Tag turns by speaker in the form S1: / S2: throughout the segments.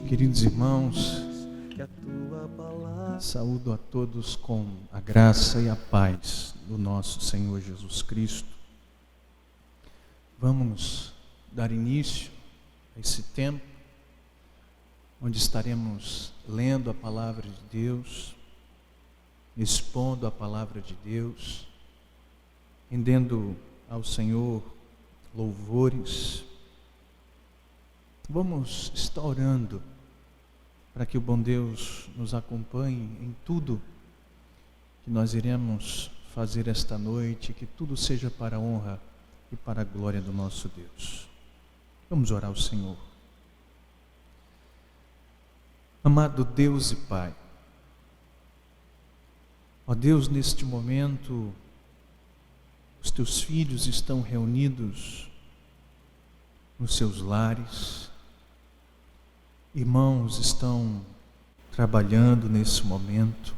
S1: Queridos irmãos, saúdo a todos com a graça e a paz do nosso Senhor Jesus Cristo. Vamos dar início a esse tempo onde estaremos lendo a palavra de Deus, expondo a palavra de Deus, rendendo ao Senhor louvores. Vamos estar orando para que o bom Deus nos acompanhe em tudo que nós iremos fazer esta noite, que tudo seja para a honra e para a glória do nosso Deus. Vamos orar ao Senhor. Amado Deus e Pai, ó Deus, neste momento, os teus filhos estão reunidos nos seus lares, irmãos estão trabalhando nesse momento.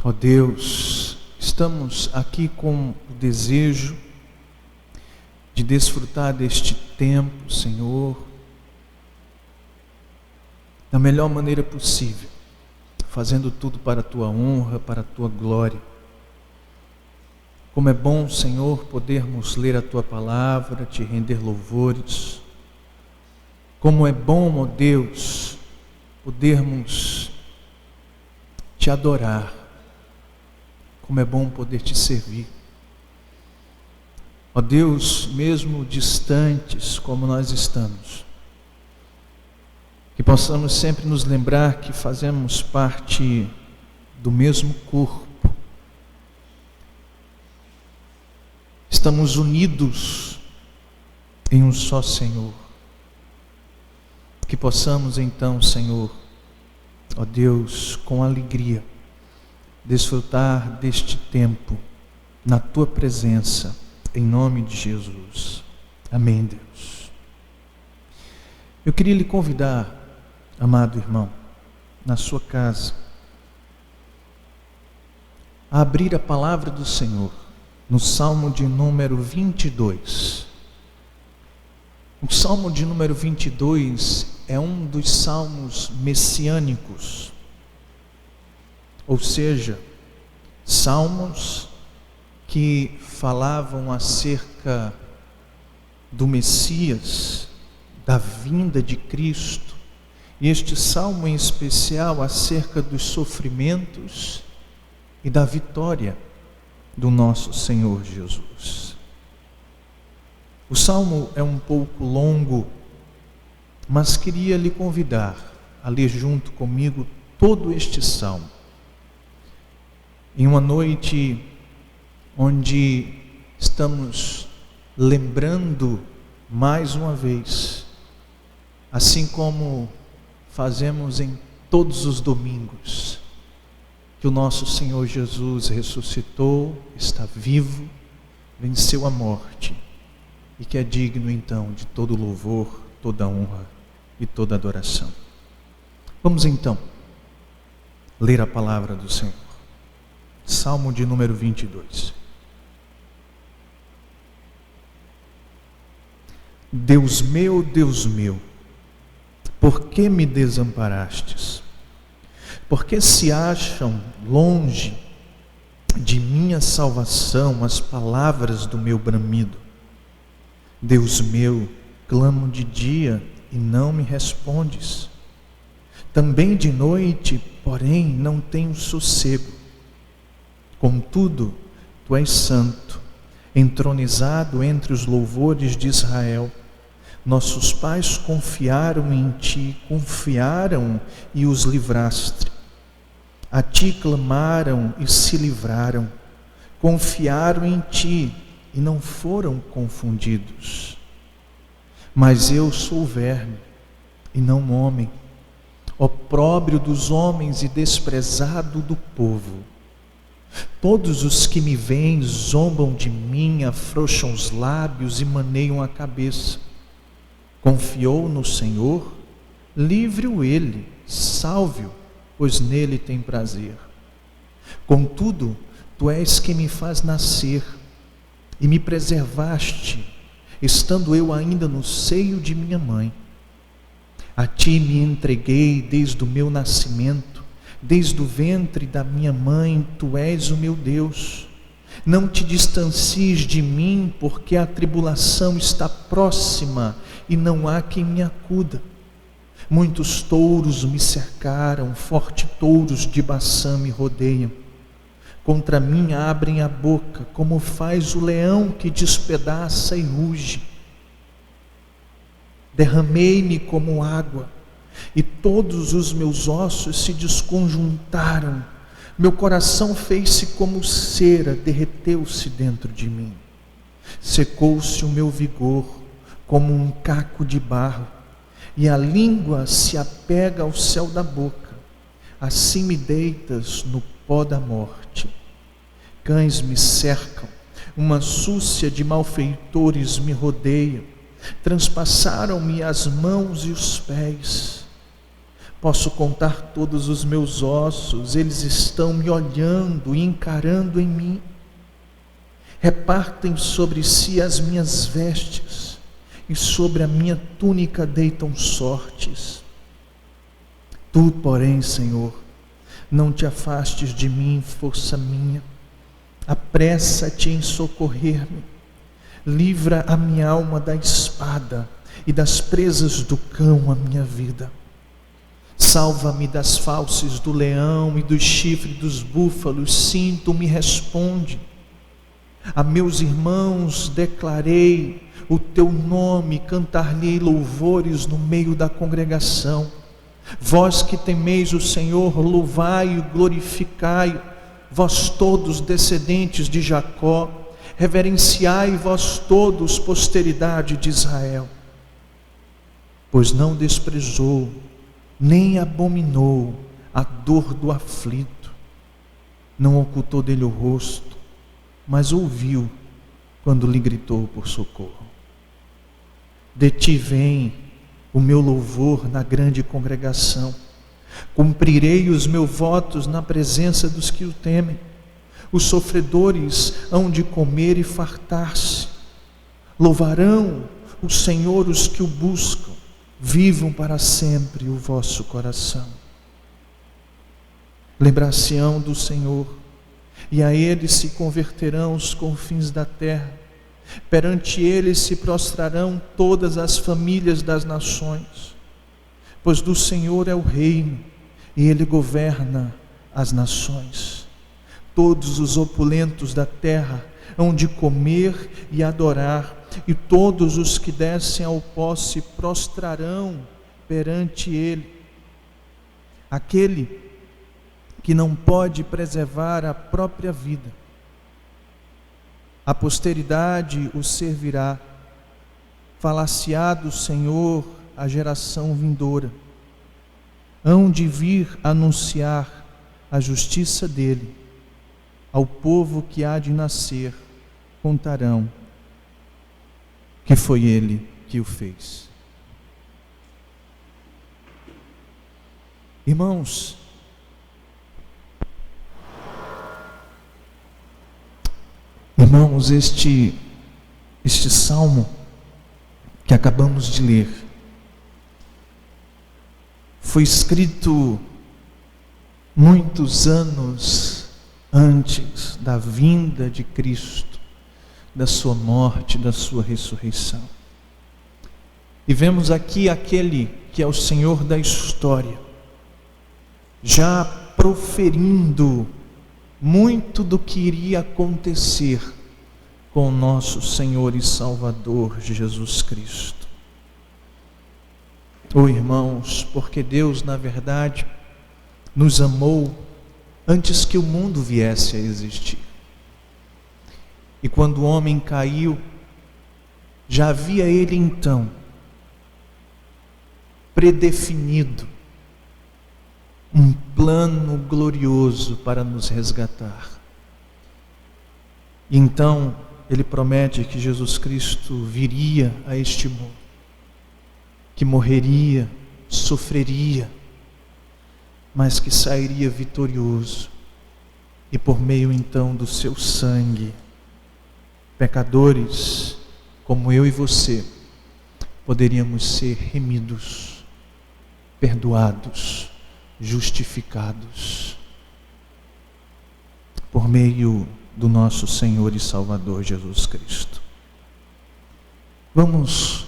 S1: Ó Deus, estamos aqui com o desejo de desfrutar deste tempo, Senhor, da melhor maneira possível, fazendo tudo para a Tua honra, para a Tua glória. Como é bom, Senhor, podermos ler a Tua palavra, Te render louvores. Como é bom, ó Deus, podermos Te adorar. Como é bom poder Te servir. Ó Deus, mesmo distantes como nós estamos, que possamos sempre nos lembrar que fazemos parte do mesmo corpo. Estamos unidos em um só Senhor. Que possamos então, Senhor, ó Deus, com alegria, desfrutar deste tempo na Tua presença, em nome de Jesus. Amém, Deus. Eu queria lhe convidar, amado irmão, na sua casa, a abrir a palavra do Senhor no Salmo de número 22. O Salmo de número 22 é um dos salmos messiânicos, ou seja, salmos que falavam acerca do Messias, da vinda de Cristo, e este salmo em especial acerca dos sofrimentos e da vitória do nosso Senhor Jesus. O salmo é um pouco longo, mas queria lhe convidar a ler junto comigo todo este salmo. Em uma noite onde estamos lembrando mais uma vez, assim como fazemos em todos os domingos, que o nosso Senhor Jesus ressuscitou, está vivo, venceu a morte e que é digno então de todo louvor, toda honra e toda adoração. Vamos então ler a palavra do Senhor. Salmo de número 22. Deus meu, por que me desamparastes? Por que se acham longe de minha salvação as palavras do meu bramido? Deus meu, clamo de dia e não me respondes. Também de noite, porém, não tenho sossego. Contudo, Tu és santo, entronizado entre os louvores de Israel. Nossos pais confiaram em Ti, confiaram e os livraste. A Ti clamaram e se livraram. Confiaram em Ti e não foram confundidos. Mas eu sou verme e não homem, opróbrio dos homens e desprezado do povo. Todos os que me veem zombam de mim, afrouxam os lábios e maneiam a cabeça. Confiou no Senhor, livre-o Ele, salve-o, pois nele tem prazer. Contudo, Tu és quem me faz nascer, e me preservaste, estando eu ainda no seio de minha mãe. A ti me entreguei desde o meu nascimento, desde o ventre da minha mãe, tu és o meu Deus. Não te distancies de mim, porque a tribulação está próxima e não há quem me acuda. Muitos touros me cercaram, fortes touros de Baçã me rodeiam. Contra mim abrem a boca, como faz o leão que despedaça e ruge. Derramei-me como água, e todos os meus ossos se desconjuntaram. Meu coração fez-se como cera, derreteu-se dentro de mim. Secou-se o meu vigor como um caco de barro, e a língua se apega ao céu da boca. Assim me deitas no pó da morte. Cães me cercam, uma súcia de malfeitores me rodeia. Transpassaram-me as mãos e os pés. Posso contar todos os meus ossos, eles estão me olhando e encarando em mim. Repartem sobre si as minhas vestes, e sobre a minha túnica deitam sortes. Tu, porém, Senhor, não te afastes de mim, força minha. Apressa-te em socorrer-me. Livra a minha alma da espada e das presas do cão a minha vida. Salva-me das fauces do leão e dos chifres dos búfalos. Sim, tu me responde. A meus irmãos declarei o teu nome, cantar-lhe louvores no meio da congregação. Vós que temeis o Senhor, louvai e glorificai, vós todos descendentes de Jacó. Reverenciai vós todos, posteridade de Israel. Pois não desprezou, nem abominou a dor do aflito. Não ocultou dele o rosto, mas ouviu quando lhe gritou por socorro. De ti vem o meu louvor na grande congregação. Cumprirei os meus votos na presença dos que o temem. Os sofredores hão de comer e fartar-se. Louvarão o Senhor os que o buscam. Vivam para sempre o vosso coração. Lembrar-se-ão do Senhor, e a Ele se converterão os confins da terra. Perante Ele se prostrarão todas as famílias das nações. Pois do Senhor é o reino, e Ele governa as nações. Todos os opulentos da terra hão de comer e adorar, e todos os que descem ao pó se prostrarão perante Ele. Aquele que não pode preservar a própria vida, a posteridade o servirá. Falar-se-á do Senhor a geração vindoura. Hão de vir anunciar a justiça dele. Ao povo que há de nascer, contarão que foi ele que o fez. Irmãos, este salmo que acabamos de ler foi escrito muitos anos antes da vinda de Cristo, da sua morte, da sua ressurreição. E vemos aqui aquele que é o Senhor da história, já proferindo muito do que iria acontecer com o nosso Senhor e Salvador Jesus Cristo. Irmãos, porque Deus, na verdade, nos amou antes que o mundo viesse a existir. E quando o homem caiu, já havia Ele então predefinido um plano glorioso para nos resgatar. E então Ele promete que Jesus Cristo viria a este mundo, que morreria, sofreria, mas que sairia vitorioso, e por meio então do seu sangue, pecadores como eu e você, poderíamos ser remidos, perdoados, justificados, por meio do nosso Senhor e Salvador Jesus Cristo. Vamos,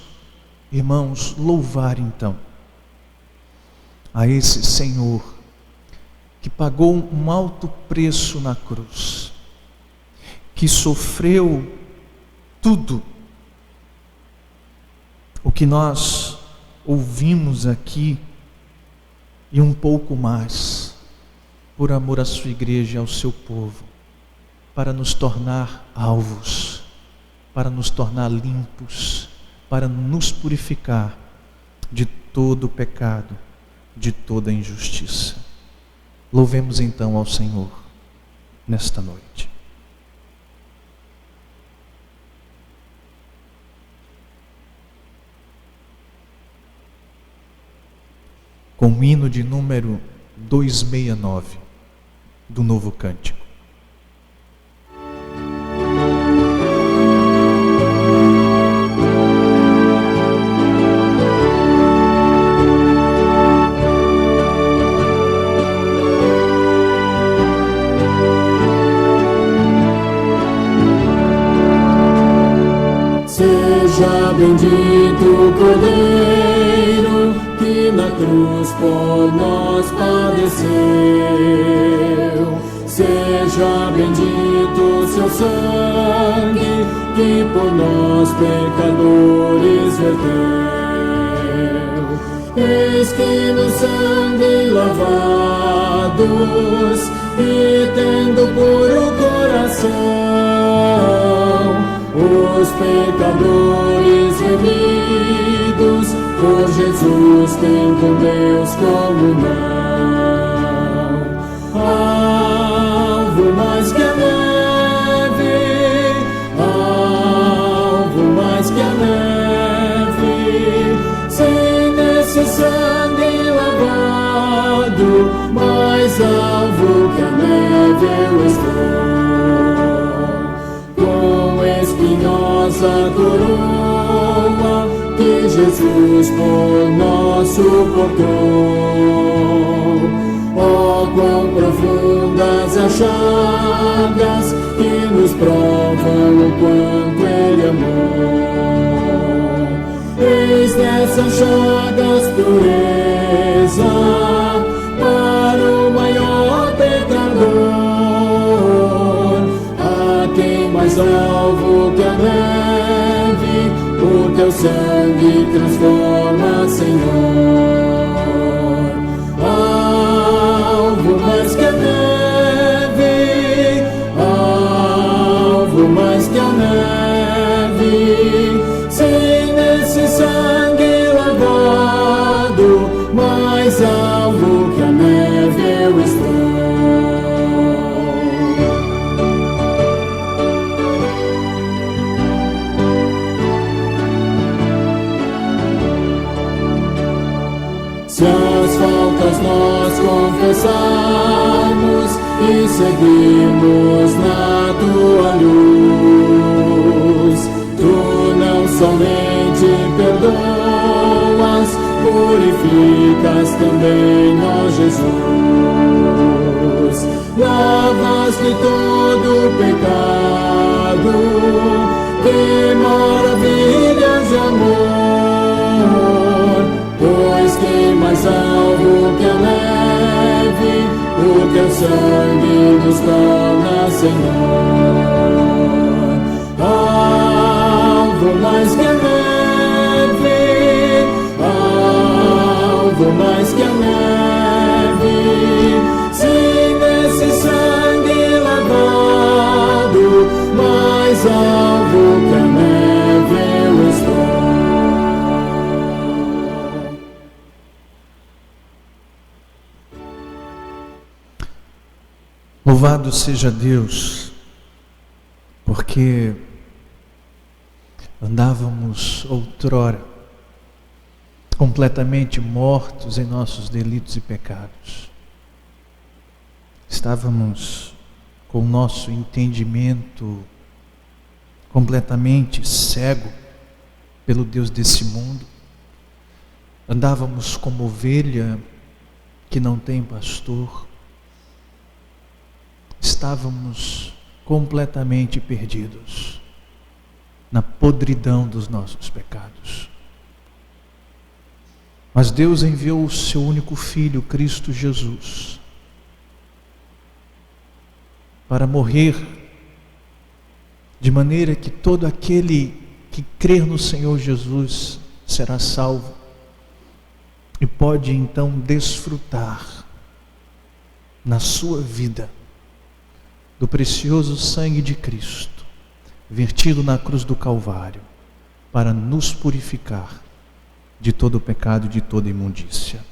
S1: irmãos, louvar então a esse Senhor que pagou um alto preço na cruz, que sofreu tudo o que nós ouvimos aqui e um pouco mais, por amor à sua igreja e ao seu povo, para nos tornar alvos, para nos tornar limpos, para nos purificar de todo o pecado, de toda a injustiça. Louvemos então ao Senhor nesta noite. Com o hino de número 269 do Novo Cântico.
S2: Seja bendito o Cordeiro que na cruz por nós padeceu. Seja bendito seu sangue que por nós pecadores verteu. Eis que no sangue lavados e tendo puro coração, os pecadores remidos por Jesus têm com Deus comunhão. Alvo mais que a neve, alvo mais que a neve, sem nesse sangue lavado, mais alvo que a neve eu estou. Com espinhosa coroa que Jesus por nós suportou. Oh, quão profundas as chagas que nos provam o quanto Ele amou. Eis nessas chagas pureza para o maior pecador, a quem mais alvo que a neve o teu sangue transforma, Senhor. Alvo mais que a neve, alvo mais que a neve, sem nesse sangue lavado, mais alvo que a neve eu estou. Se as faltas nós confessarmos e seguirmos na tua luz, tu não somente perdoas, purificas também, ó Jesus. Lavas-lhe todo o pecado, que maravilhas de amor, pois que mais alvo que a neve, o teu sangue nos torna, Senhor. Alvo mais que a neve, alvo mais que a neve, se nesse sangue lavado, mais alvo que a neve eu estou.
S1: Louvado seja Deus, porque andávamos outrora completamente mortos em nossos delitos e pecados. Estávamos com o nosso entendimento completamente cego pelo Deus desse mundo. Andávamos como ovelha que não tem pastor. Estávamos completamente perdidos na podridão dos nossos pecados. Mas Deus enviou o seu único Filho, Cristo Jesus, para morrer de maneira que todo aquele que crer no Senhor Jesus será salvo e pode então desfrutar na sua vida do precioso sangue de Cristo, vertido na cruz do Calvário, para nos purificar de todo o pecado e de toda imundícia.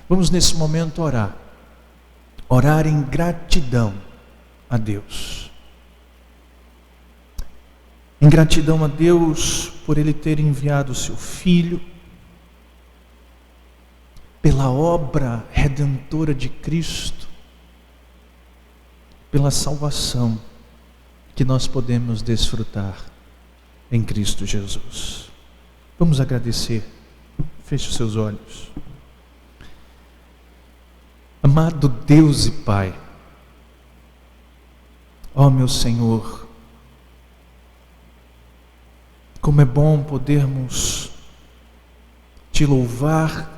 S1: Vamos nesse momento orar em gratidão a Deus. Em gratidão a Deus por Ele ter enviado o seu Filho, pela obra redentora de Cristo, pela salvação que nós podemos desfrutar em Cristo Jesus. Vamos agradecer. Feche os seus olhos. Amado Deus e Pai, ó meu Senhor, como é bom podermos te louvar,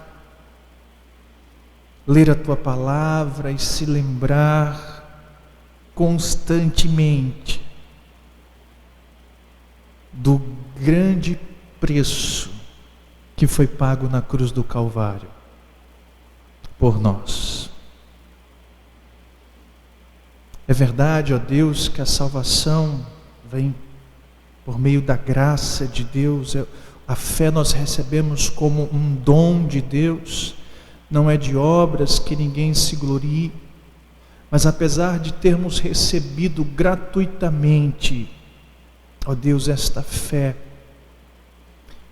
S1: ler a tua palavra e se lembrar constantemente do grande preço que foi pago na cruz do Calvário por nós. É verdade, ó Deus, que a salvação vem por meio da graça de Deus. A fé nós recebemos como um dom de Deus, não é de obras, que ninguém se glorie. Mas apesar de termos recebido gratuitamente, ó Deus, esta fé,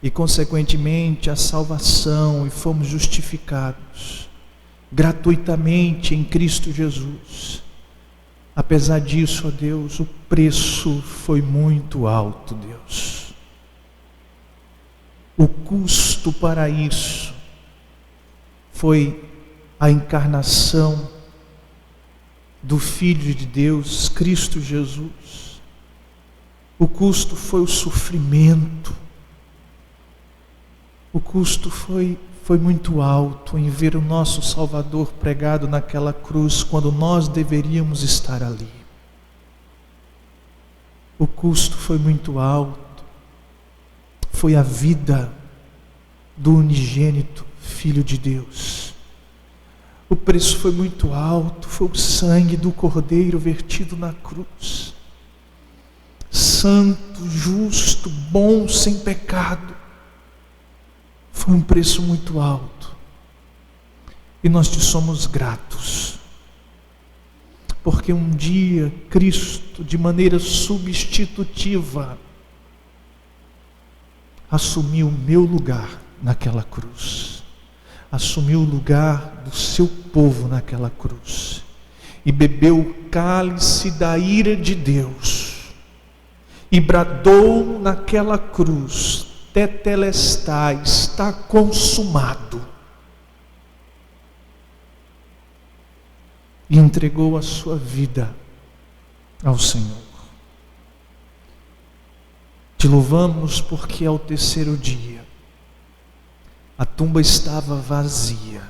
S1: e consequentemente a salvação, e fomos justificados gratuitamente em Cristo Jesus, apesar disso, ó Deus, o preço foi muito alto, Deus. O custo para isso foi a encarnação do Filho de Deus, Cristo Jesus. O custo foi o sofrimento. O custo foi muito alto em ver o nosso Salvador pregado naquela cruz, quando nós deveríamos estar ali. O custo foi muito alto. Foi a vida do unigênito Filho de Deus. O preço foi muito alto, foi o sangue do Cordeiro vertido na cruz. Santo, justo, bom, sem pecado. Foi um preço muito alto. E nós te somos gratos. Porque um dia Cristo, de maneira substitutiva, assumiu o meu lugar naquela cruz. Assumiu o lugar do seu povo naquela cruz, e bebeu o cálice da ira de Deus, e bradou naquela cruz: Tetelestai, está consumado, e entregou a sua vida ao Senhor. Te louvamos porque ao terceiro dia a tumba estava vazia.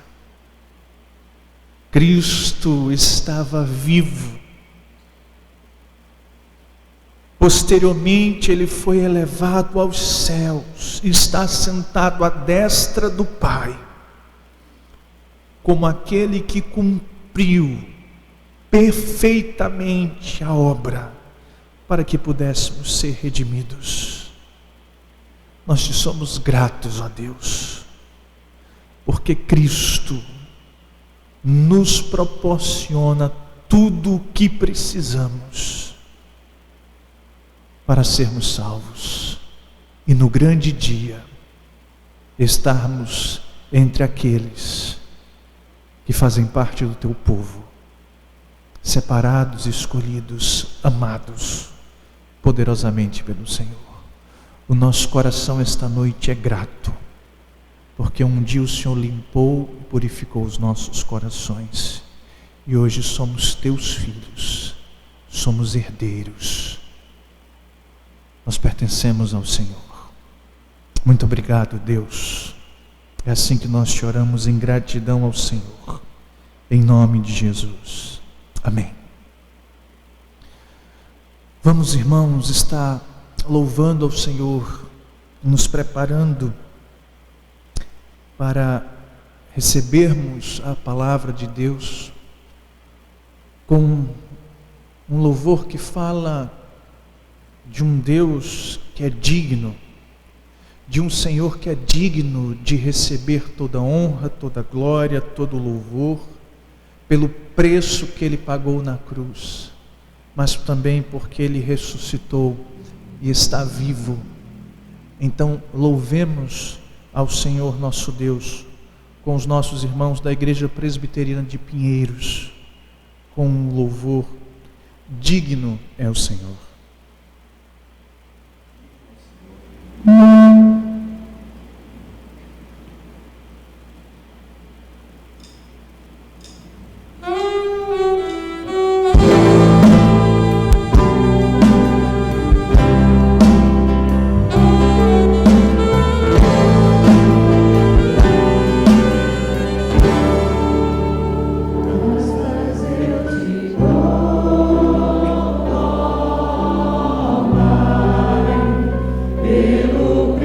S1: Cristo estava vivo. Posteriormente ele foi elevado aos céus, está sentado à destra do Pai, como aquele que cumpriu perfeitamente a obra, para que pudéssemos ser redimidos. Nós te somos gratos, ó Deus, porque Cristo nos proporciona tudo o que precisamos para sermos salvos e no grande dia estarmos entre aqueles que fazem parte do teu povo, separados, escolhidos, amados poderosamente pelo Senhor. O nosso coração esta noite é grato, porque um dia o Senhor limpou e purificou os nossos corações. E hoje somos teus filhos, somos herdeiros. Nós pertencemos ao Senhor. Muito obrigado, Deus. É assim que nós te oramos em gratidão ao Senhor. Em nome de Jesus. Amém. Vamos, irmãos, estar louvando ao Senhor, nos preparando para recebermos a palavra de Deus com um louvor que fala de um Deus que é digno, de um Senhor que é digno de receber toda honra, toda glória, todo louvor, pelo preço que Ele pagou na cruz, mas também porque Ele ressuscitou e está vivo. Então louvemos ao Senhor nosso Deus com os nossos irmãos da Igreja Presbiteriana de Pinheiros, com um louvor: digno é o Senhor.
S2: Pelo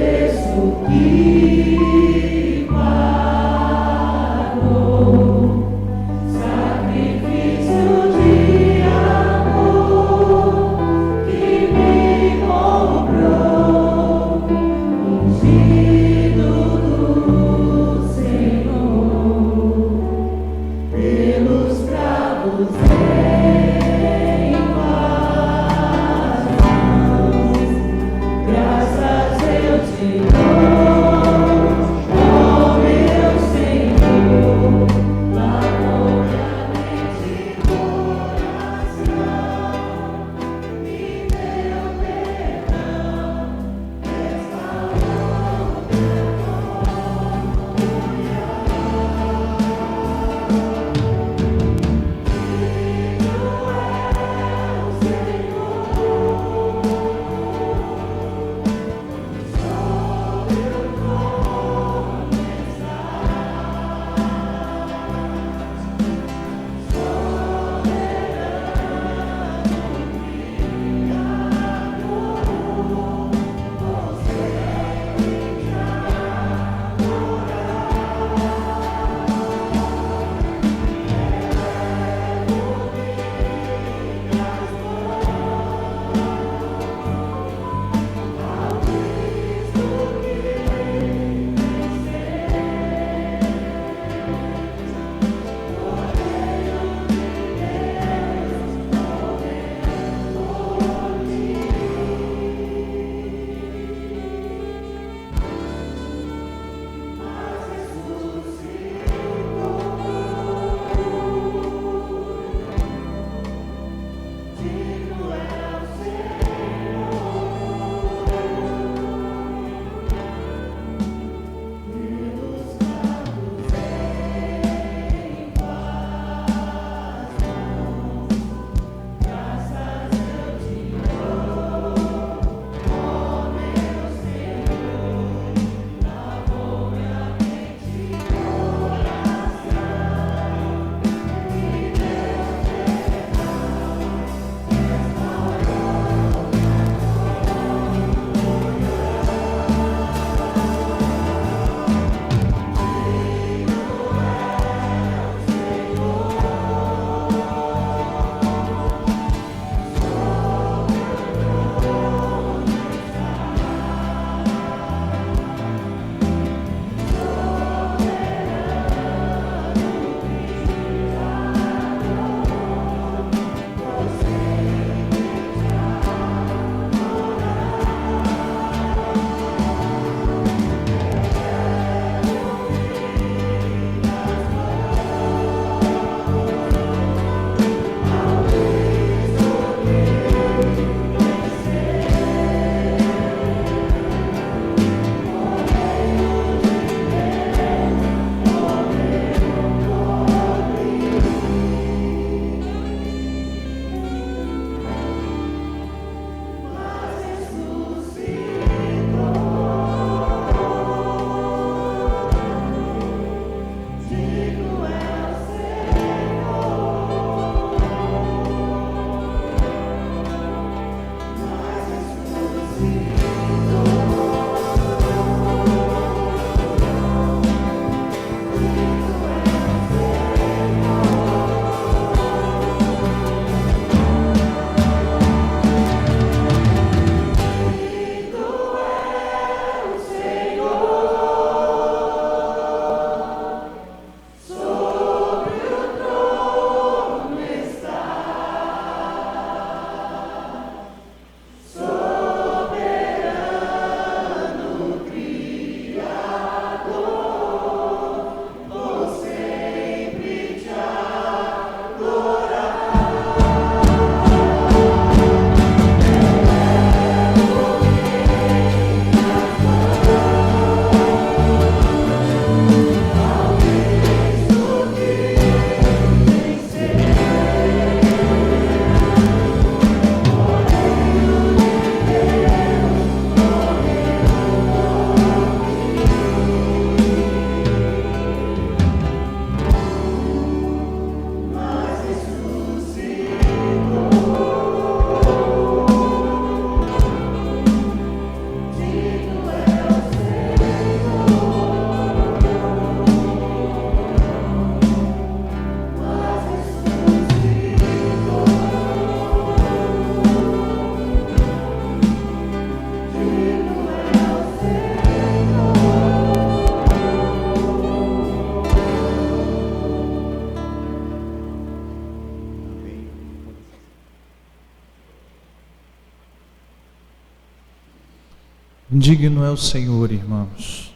S1: Digno é o Senhor, irmãos.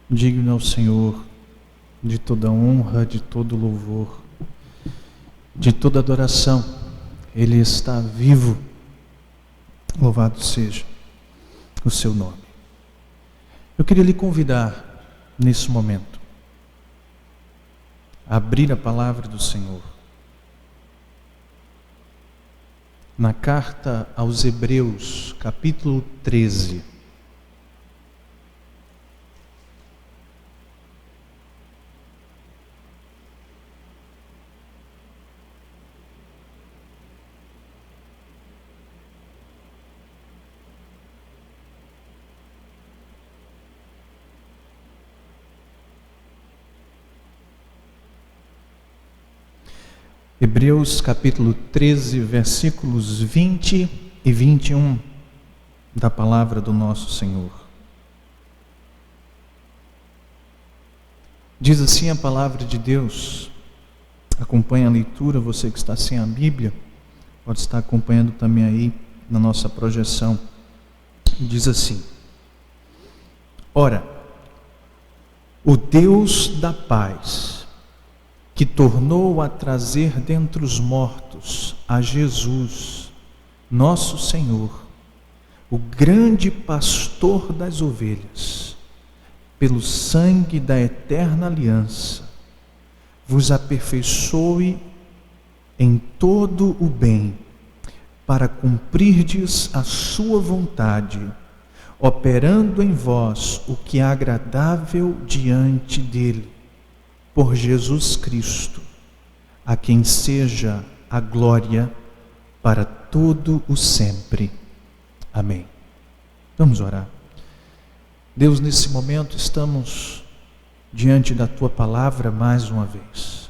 S1: Digno é o Senhor de toda honra, de todo louvor, de toda adoração. Ele está vivo. Louvado seja o seu nome. Eu queria lhe convidar, nesse momento, a abrir a palavra do Senhor. Na carta aos Hebreus, capítulo 13. Hebreus capítulo 13, versículos 20 e 21 da palavra do nosso Senhor. Diz assim a palavra de Deus. Acompanhe a leitura, você que está sem a Bíblia, pode estar acompanhando também aí na nossa projeção. Diz assim: Ora, o Deus da paz, que tornou a trazer dentre os mortos a Jesus, nosso Senhor, o grande pastor das ovelhas, pelo sangue da eterna aliança, vos aperfeiçoe em todo o bem, para cumprirdes a sua vontade, operando em vós o que é agradável diante dele, por Jesus Cristo, a quem seja a glória para todo o sempre. Amém. Vamos orar. Deus, nesse momento estamos diante da Tua palavra mais uma vez,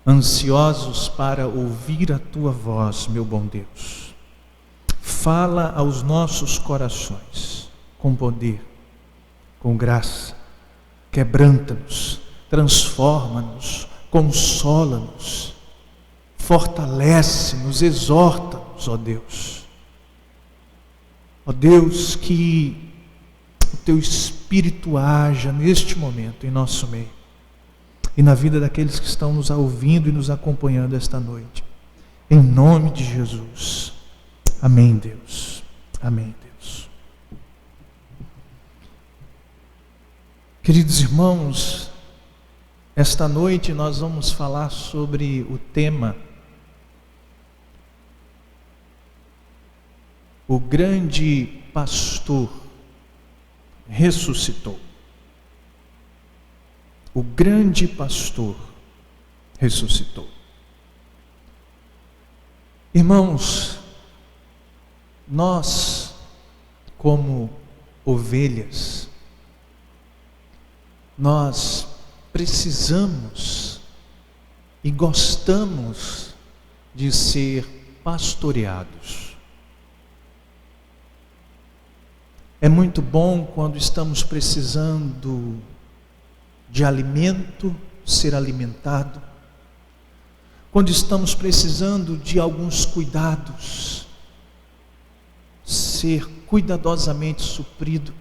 S1: ansiosos para ouvir a Tua voz, meu bom Deus. Fala aos nossos corações, com poder, com graça, quebranta-nos, transforma-nos, consola-nos, fortalece-nos, exorta-nos, ó Deus. Ó Deus, que o Teu Espírito haja neste momento em nosso meio e na vida daqueles que estão nos ouvindo e nos acompanhando esta noite. Em nome de Jesus. Amém, Deus. Amém, Deus. Queridos irmãos, esta noite nós vamos falar sobre o tema O grande pastor ressuscitou. O grande pastor ressuscitou. Irmãos, nós como ovelhas, nós precisamos e gostamos de ser pastoreados. É muito bom quando estamos precisando de alimento, ser alimentado, quando estamos precisando de alguns cuidados, ser cuidadosamente suprido,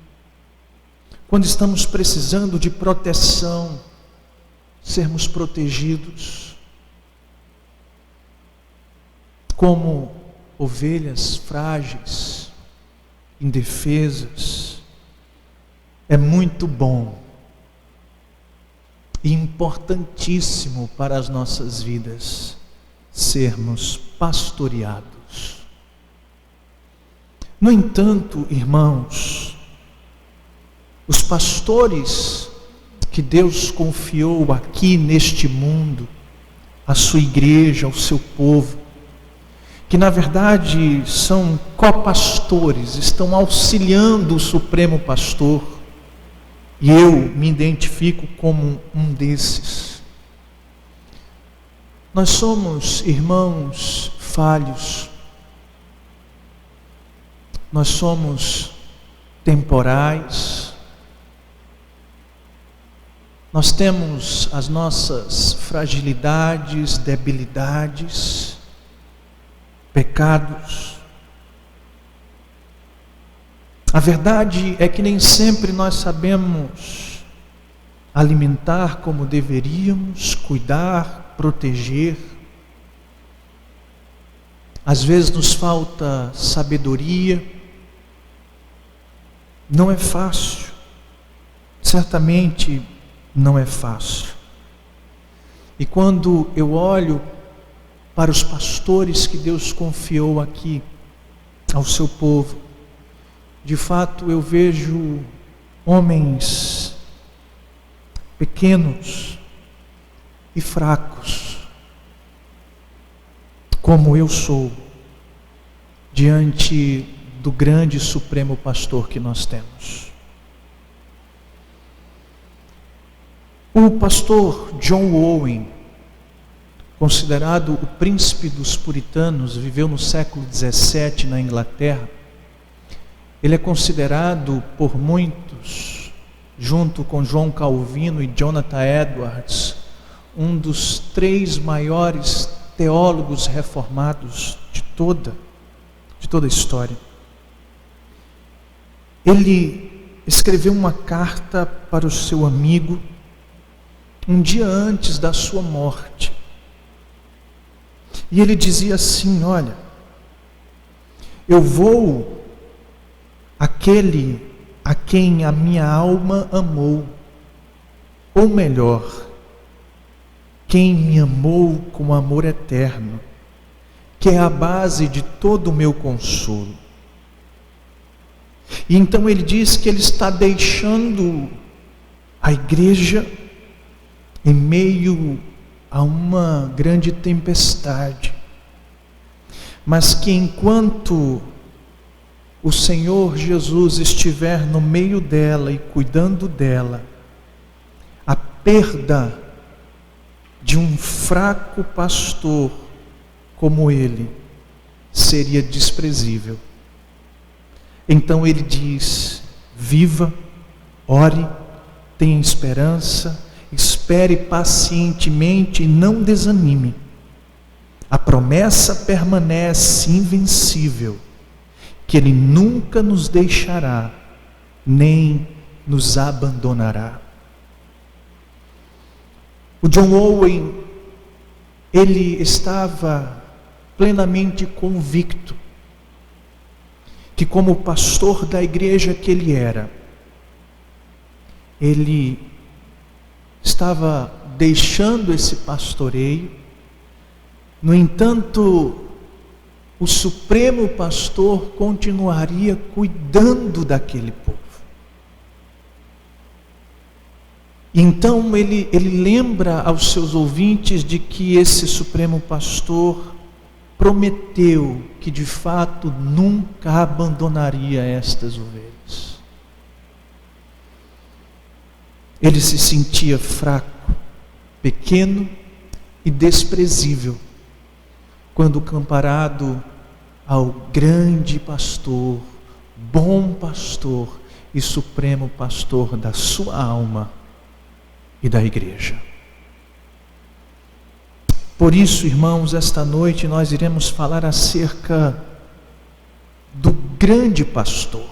S1: quando estamos precisando de proteção, sermos protegidos, como ovelhas frágeis, indefesas. É muito bom e importantíssimo para as nossas vidas sermos pastoreados. No entanto, irmãos, os pastores que Deus confiou aqui neste mundo, a sua igreja, ao seu povo, que na verdade são copastores, estão auxiliando o Supremo Pastor, e eu me identifico como um desses. Nós somos irmãos falhos, nós somos temporais, nós temos as nossas fragilidades, debilidades, pecados. A verdade é que nem sempre nós sabemos alimentar como deveríamos, cuidar, proteger. Às vezes nos falta sabedoria. Não é fácil, certamente não é fácil. E quando eu olho para os pastores que Deus confiou aqui ao seu povo, de fato eu vejo homens pequenos e fracos, como eu sou, diante do grande Supremo Pastor que nós temos. O pastor John Owen, considerado o príncipe dos puritanos, viveu no século 17 na Inglaterra. Ele é considerado por muitos, junto com João Calvino e Jonathan Edwards, um dos 3 maiores teólogos reformados de toda a história. Ele escreveu uma carta para o seu amigo um dia antes da sua morte. E ele dizia assim: olha, eu vou àquele a quem a minha alma amou, ou melhor, quem me amou com amor eterno, que é a base de todo o meu consolo. E então ele diz que ele está deixando a igreja em meio a uma grande tempestade, mas que enquanto o Senhor Jesus estiver no meio dela e cuidando dela, a perda de um fraco pastor como ele seria desprezível. Então ele diz: viva, ore, tenha esperança, espere pacientemente e não desanime. A promessa permanece invencível, que Ele nunca nos deixará, nem nos abandonará. O John Owen, ele estava plenamente convicto que, como pastor da igreja que ele era, ele estava deixando esse pastoreio. No entanto, o Supremo Pastor continuaria cuidando daquele povo. Então ele lembra aos seus ouvintes de que esse Supremo Pastor prometeu que de fato nunca abandonaria estas ovelhas. Ele se sentia fraco, pequeno e desprezível, quando comparado ao grande pastor, bom pastor e supremo pastor da sua alma e da igreja. Por isso, irmãos, esta noite nós iremos falar acerca do grande pastor,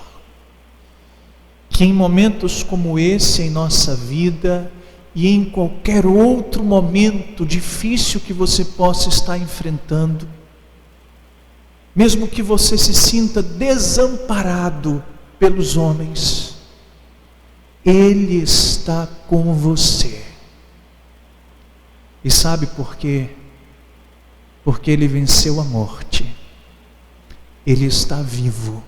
S1: que em momentos como esse em nossa vida e em qualquer outro momento difícil que você possa estar enfrentando, mesmo que você se sinta desamparado pelos homens, Ele está com você. E sabe por quê? Porque Ele venceu a morte. Ele está vivo.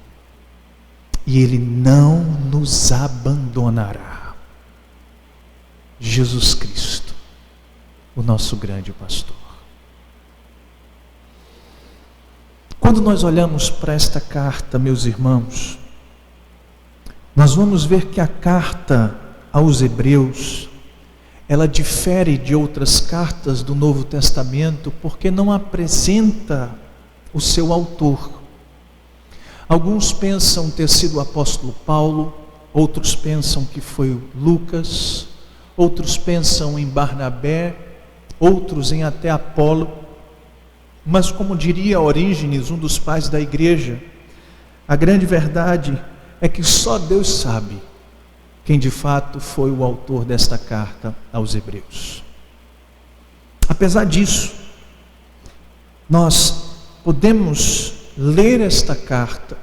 S1: E Ele não nos abandonará. Jesus Cristo, o nosso grande pastor. Quando nós olhamos para esta carta, meus irmãos, nós vamos ver que a carta aos Hebreus, ela difere de outras cartas do Novo Testamento, porque não apresenta o seu autor. Alguns pensam ter sido o apóstolo Paulo, outros pensam que foi Lucas, outros pensam em Barnabé, outros em até Apolo. Mas como diria Orígenes, um dos pais da igreja, a grande verdade é que só Deus sabe quem de fato foi o autor desta carta aos Hebreus. Apesar disso, nós podemos ler esta carta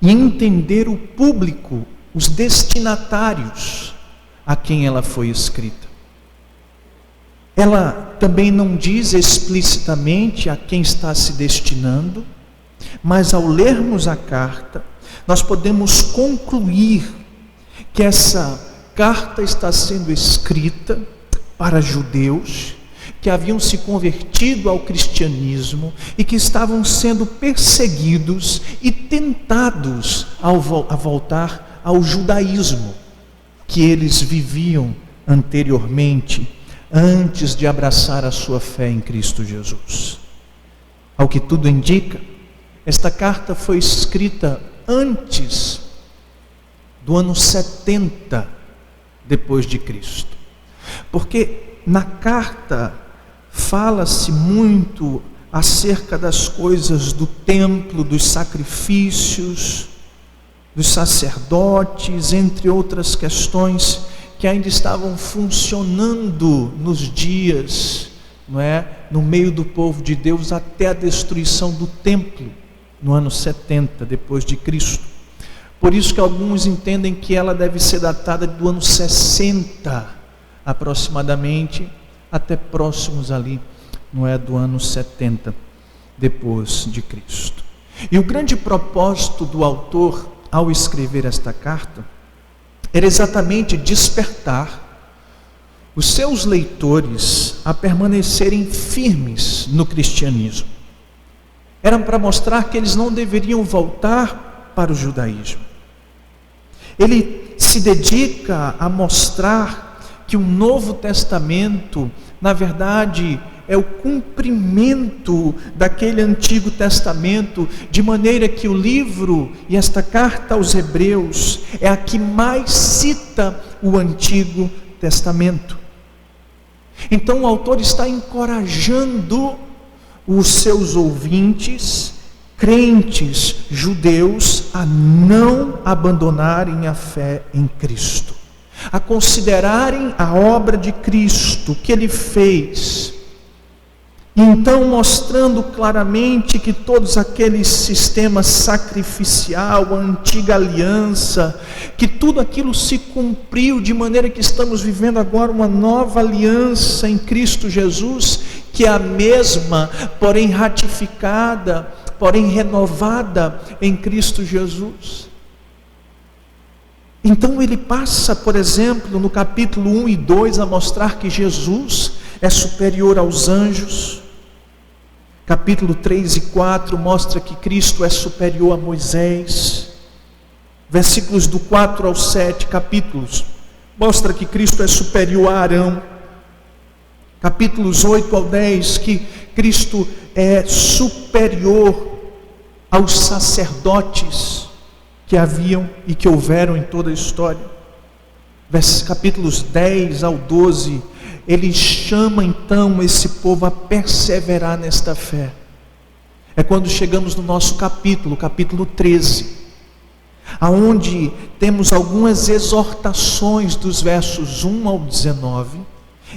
S1: e entender o público, os destinatários a quem ela foi escrita. Ela também não diz explicitamente a quem está se destinando, mas ao lermos a carta, nós podemos concluir que essa carta está sendo escrita para judeus que haviam se convertido ao cristianismo e que estavam sendo perseguidos e tentados a voltar ao judaísmo que eles viviam anteriormente, antes de abraçar a sua fé em Cristo Jesus. Ao que tudo indica, esta carta foi escrita antes do ano 70 depois de Cristo, porque na carta fala-se muito acerca das coisas do templo, dos sacrifícios, dos sacerdotes, entre outras questões que ainda estavam funcionando nos dias, no meio do povo de Deus, até a destruição do templo no ano 70 depois de Cristo. Por isso que alguns entendem que ela deve ser datada do ano 60 aproximadamente, até próximos ali, do ano 70 depois de Cristo. E o grande propósito do autor ao escrever esta carta era exatamente despertar os seus leitores a permanecerem firmes no cristianismo. Era para mostrar que eles não deveriam voltar para o judaísmo. Ele se dedica a mostrar que o Novo Testamento, na verdade, é o cumprimento daquele Antigo Testamento, de maneira que o livro e esta carta aos Hebreus é a que mais cita o Antigo Testamento. Então o autor está encorajando os seus ouvintes, crentes judeus, a não abandonarem a fé em Cristo, a considerarem a obra de Cristo que Ele fez. Então, mostrando claramente que todos aqueles sistemas sacrificial, a antiga aliança, que tudo aquilo se cumpriu, de maneira que estamos vivendo agora uma nova aliança em Cristo Jesus, que é a mesma, porém ratificada, porém renovada em Cristo Jesus. Então ele passa, por exemplo, no capítulo 1 e 2, a mostrar que Jesus é superior aos anjos, Capítulo 3 e 4 mostra que Cristo é superior a Moisés. Versículos do 4 ao 7, capítulos, mostra que Cristo é superior a Arão. Capítulos 8 ao 10, que Cristo é superior aos sacerdotes que haviam e que houveram em toda a história. Capítulos 10 ao 12, ele chama então esse povo a perseverar nesta fé. É quando chegamos no nosso capítulo 13, aonde temos algumas exortações dos versos 1 ao 19,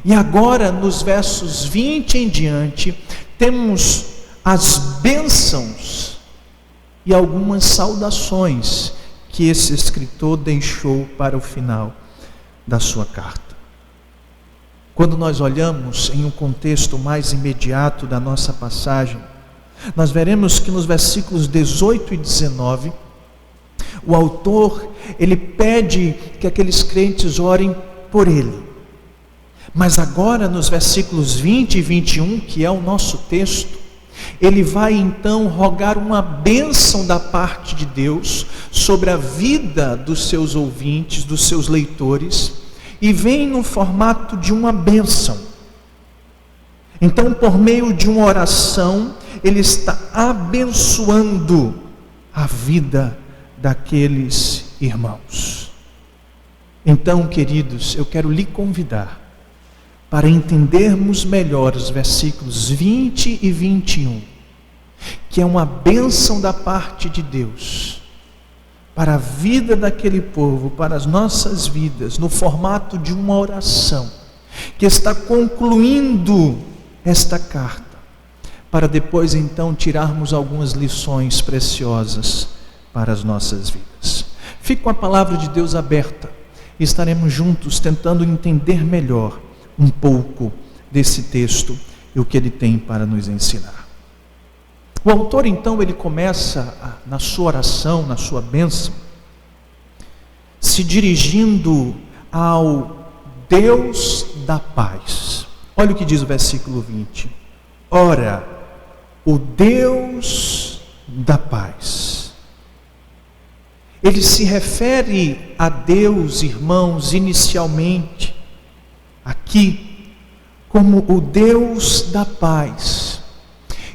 S1: e agora nos versos 20 em diante, temos as bênçãos e algumas saudações que esse escritor deixou para o final da sua carta. Quando nós olhamos em um contexto mais imediato da nossa passagem, nós veremos que nos versículos 18 e 19, o autor, ele pede que aqueles crentes orem por ele. Mas agora nos versículos 20 e 21, que é o nosso texto, ele vai então rogar uma bênção da parte de Deus sobre a vida dos seus ouvintes, dos seus leitores, e vem no formato de uma bênção. Então, por meio de uma oração, ele está abençoando a vida daqueles irmãos. Então, queridos, eu quero lhe convidar para entendermos melhor os versículos 20 e 21, que é uma bênção da parte de Deus para a vida daquele povo, para as nossas vidas, no formato de uma oração, que está concluindo esta carta, para depois então tirarmos algumas lições preciosas para as nossas vidas. Fique com a palavra de Deus aberta, e estaremos juntos tentando entender melhor um pouco desse texto e o que ele tem para nos ensinar. O autor então, ele começa na sua oração, na sua bênção, se dirigindo ao Deus da paz. Olha o que diz o versículo 20: ora, o Deus da paz. Ele se refere a Deus, irmãos, inicialmente, aqui, como o Deus da paz.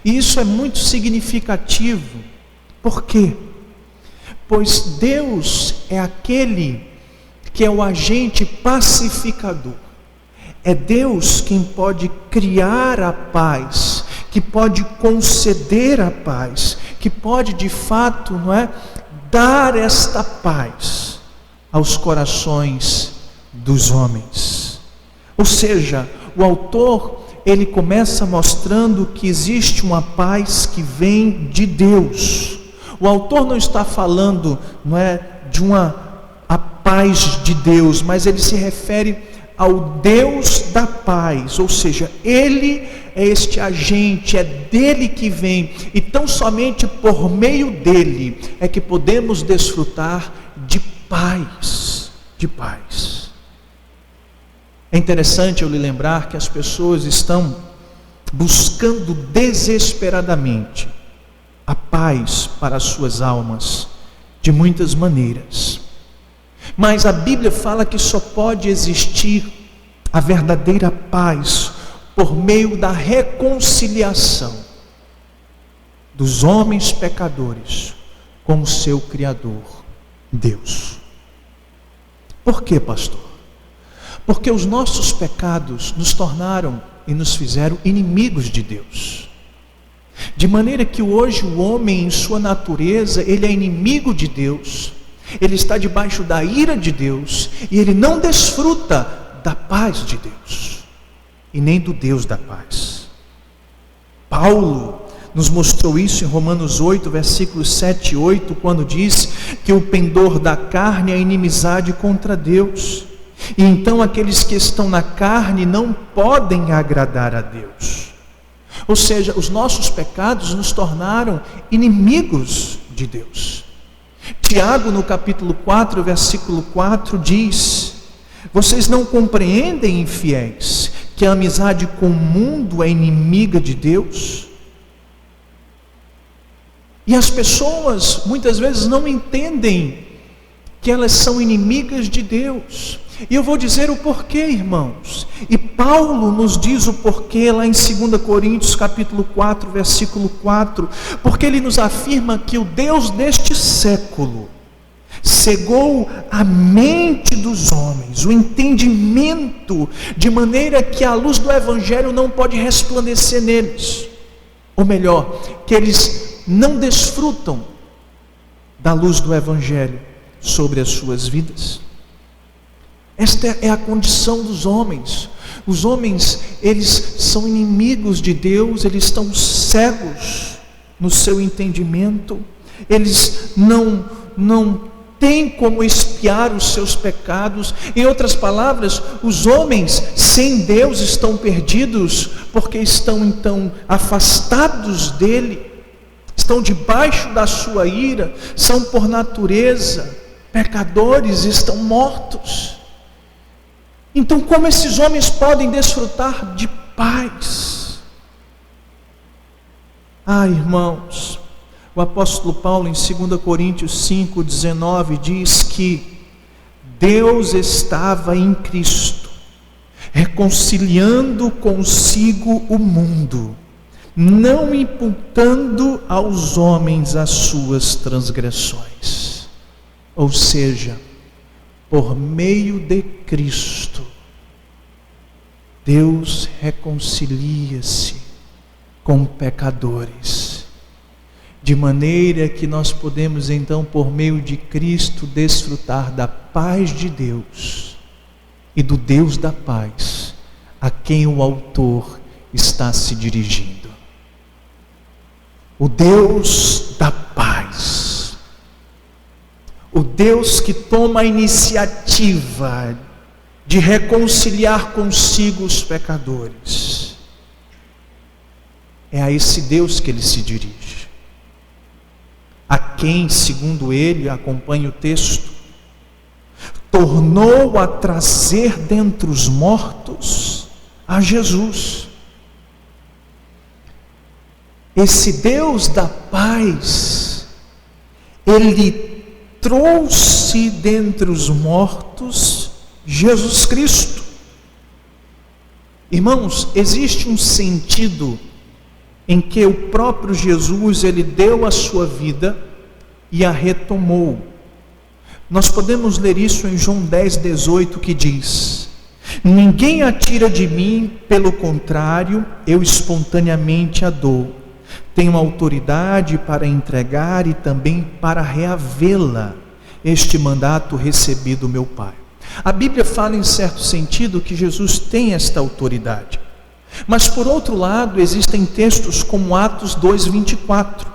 S1: E isso é muito significativo. Por quê? Pois Deus é aquele que é o agente pacificador. É Deus quem pode criar a paz, que pode conceder a paz, que pode de fato, dar esta paz aos corações dos homens. Ou seja, o autor, ele começa mostrando que existe uma paz que vem de Deus. O autor não está falando, de a paz de Deus, mas ele se refere ao Deus da paz. Ou seja, ele é este agente, é dele que vem, e tão somente por meio dele é que podemos desfrutar de paz, É interessante eu lhe lembrar que as pessoas estão buscando desesperadamente a paz para as suas almas, de muitas maneiras. Mas a Bíblia fala que só pode existir a verdadeira paz por meio da reconciliação dos homens pecadores com o seu Criador, Deus. Por quê, pastor? Porque os nossos pecados nos tornaram e nos fizeram inimigos de Deus. De maneira que hoje o homem, em sua natureza, ele é inimigo de Deus. Ele está debaixo da ira de Deus e ele não desfruta da paz de Deus e nem do Deus da paz. Paulo nos mostrou isso em Romanos 8, versículos 7 e 8, quando diz que o pendor da carne é inimizade contra Deus. E então aqueles que estão na carne não podem agradar a Deus. Ou seja, os nossos pecados nos tornaram inimigos de Deus. Tiago, no capítulo 4, versículo 4, diz: vocês não compreendem, infiéis, que a amizade com o mundo é inimiga de Deus? E as pessoas muitas vezes não entendem que elas são inimigas de Deus. E eu vou dizer o porquê, irmãos. E Paulo nos diz o porquê lá em 2 Coríntios capítulo 4, versículo 4. Porque ele nos afirma que o Deus deste século cegou a mente dos homens, o entendimento, de maneira que a luz do Evangelho não pode resplandecer neles. Ou melhor, que eles não desfrutam da luz do Evangelho sobre as suas vidas. Esta é a condição dos homens. Os homens, eles são inimigos de Deus, eles estão cegos no seu entendimento, eles não têm como expiar os seus pecados. Em outras palavras, os homens sem Deus estão perdidos, porque estão então afastados dele, estão debaixo da sua ira, são por natureza pecadores, estão mortos. Então, como esses homens podem desfrutar de paz? Irmãos, o apóstolo Paulo em 2 Coríntios 5,19 diz que Deus estava em Cristo, reconciliando consigo o mundo, não imputando aos homens as suas transgressões. Ou seja, por meio de Cristo, Deus reconcilia-se com pecadores, de maneira que nós podemos então, por meio de Cristo, desfrutar da paz de Deus e do Deus da paz, a quem o autor está se dirigindo. O Deus da paz, o Deus que toma a iniciativa de reconciliar consigo os pecadores. É a esse Deus que ele se dirige. A quem, segundo ele, acompanha o texto, tornou a trazer dentre os mortos a Jesus. Esse Deus da paz, ele trouxe dentre os mortos Jesus Cristo. Irmãos, existe um sentido em que o próprio Jesus, ele deu a sua vida e a retomou. Nós podemos ler isso em João 10:18, que diz: ninguém a tira de mim, pelo contrário, eu espontaneamente a dou. Tenho autoridade para entregar e também para reavê-la. Este mandato recebi do meu Pai. A Bíblia fala em certo sentido que Jesus tem esta autoridade. Mas por outro lado, existem textos como Atos 2:24,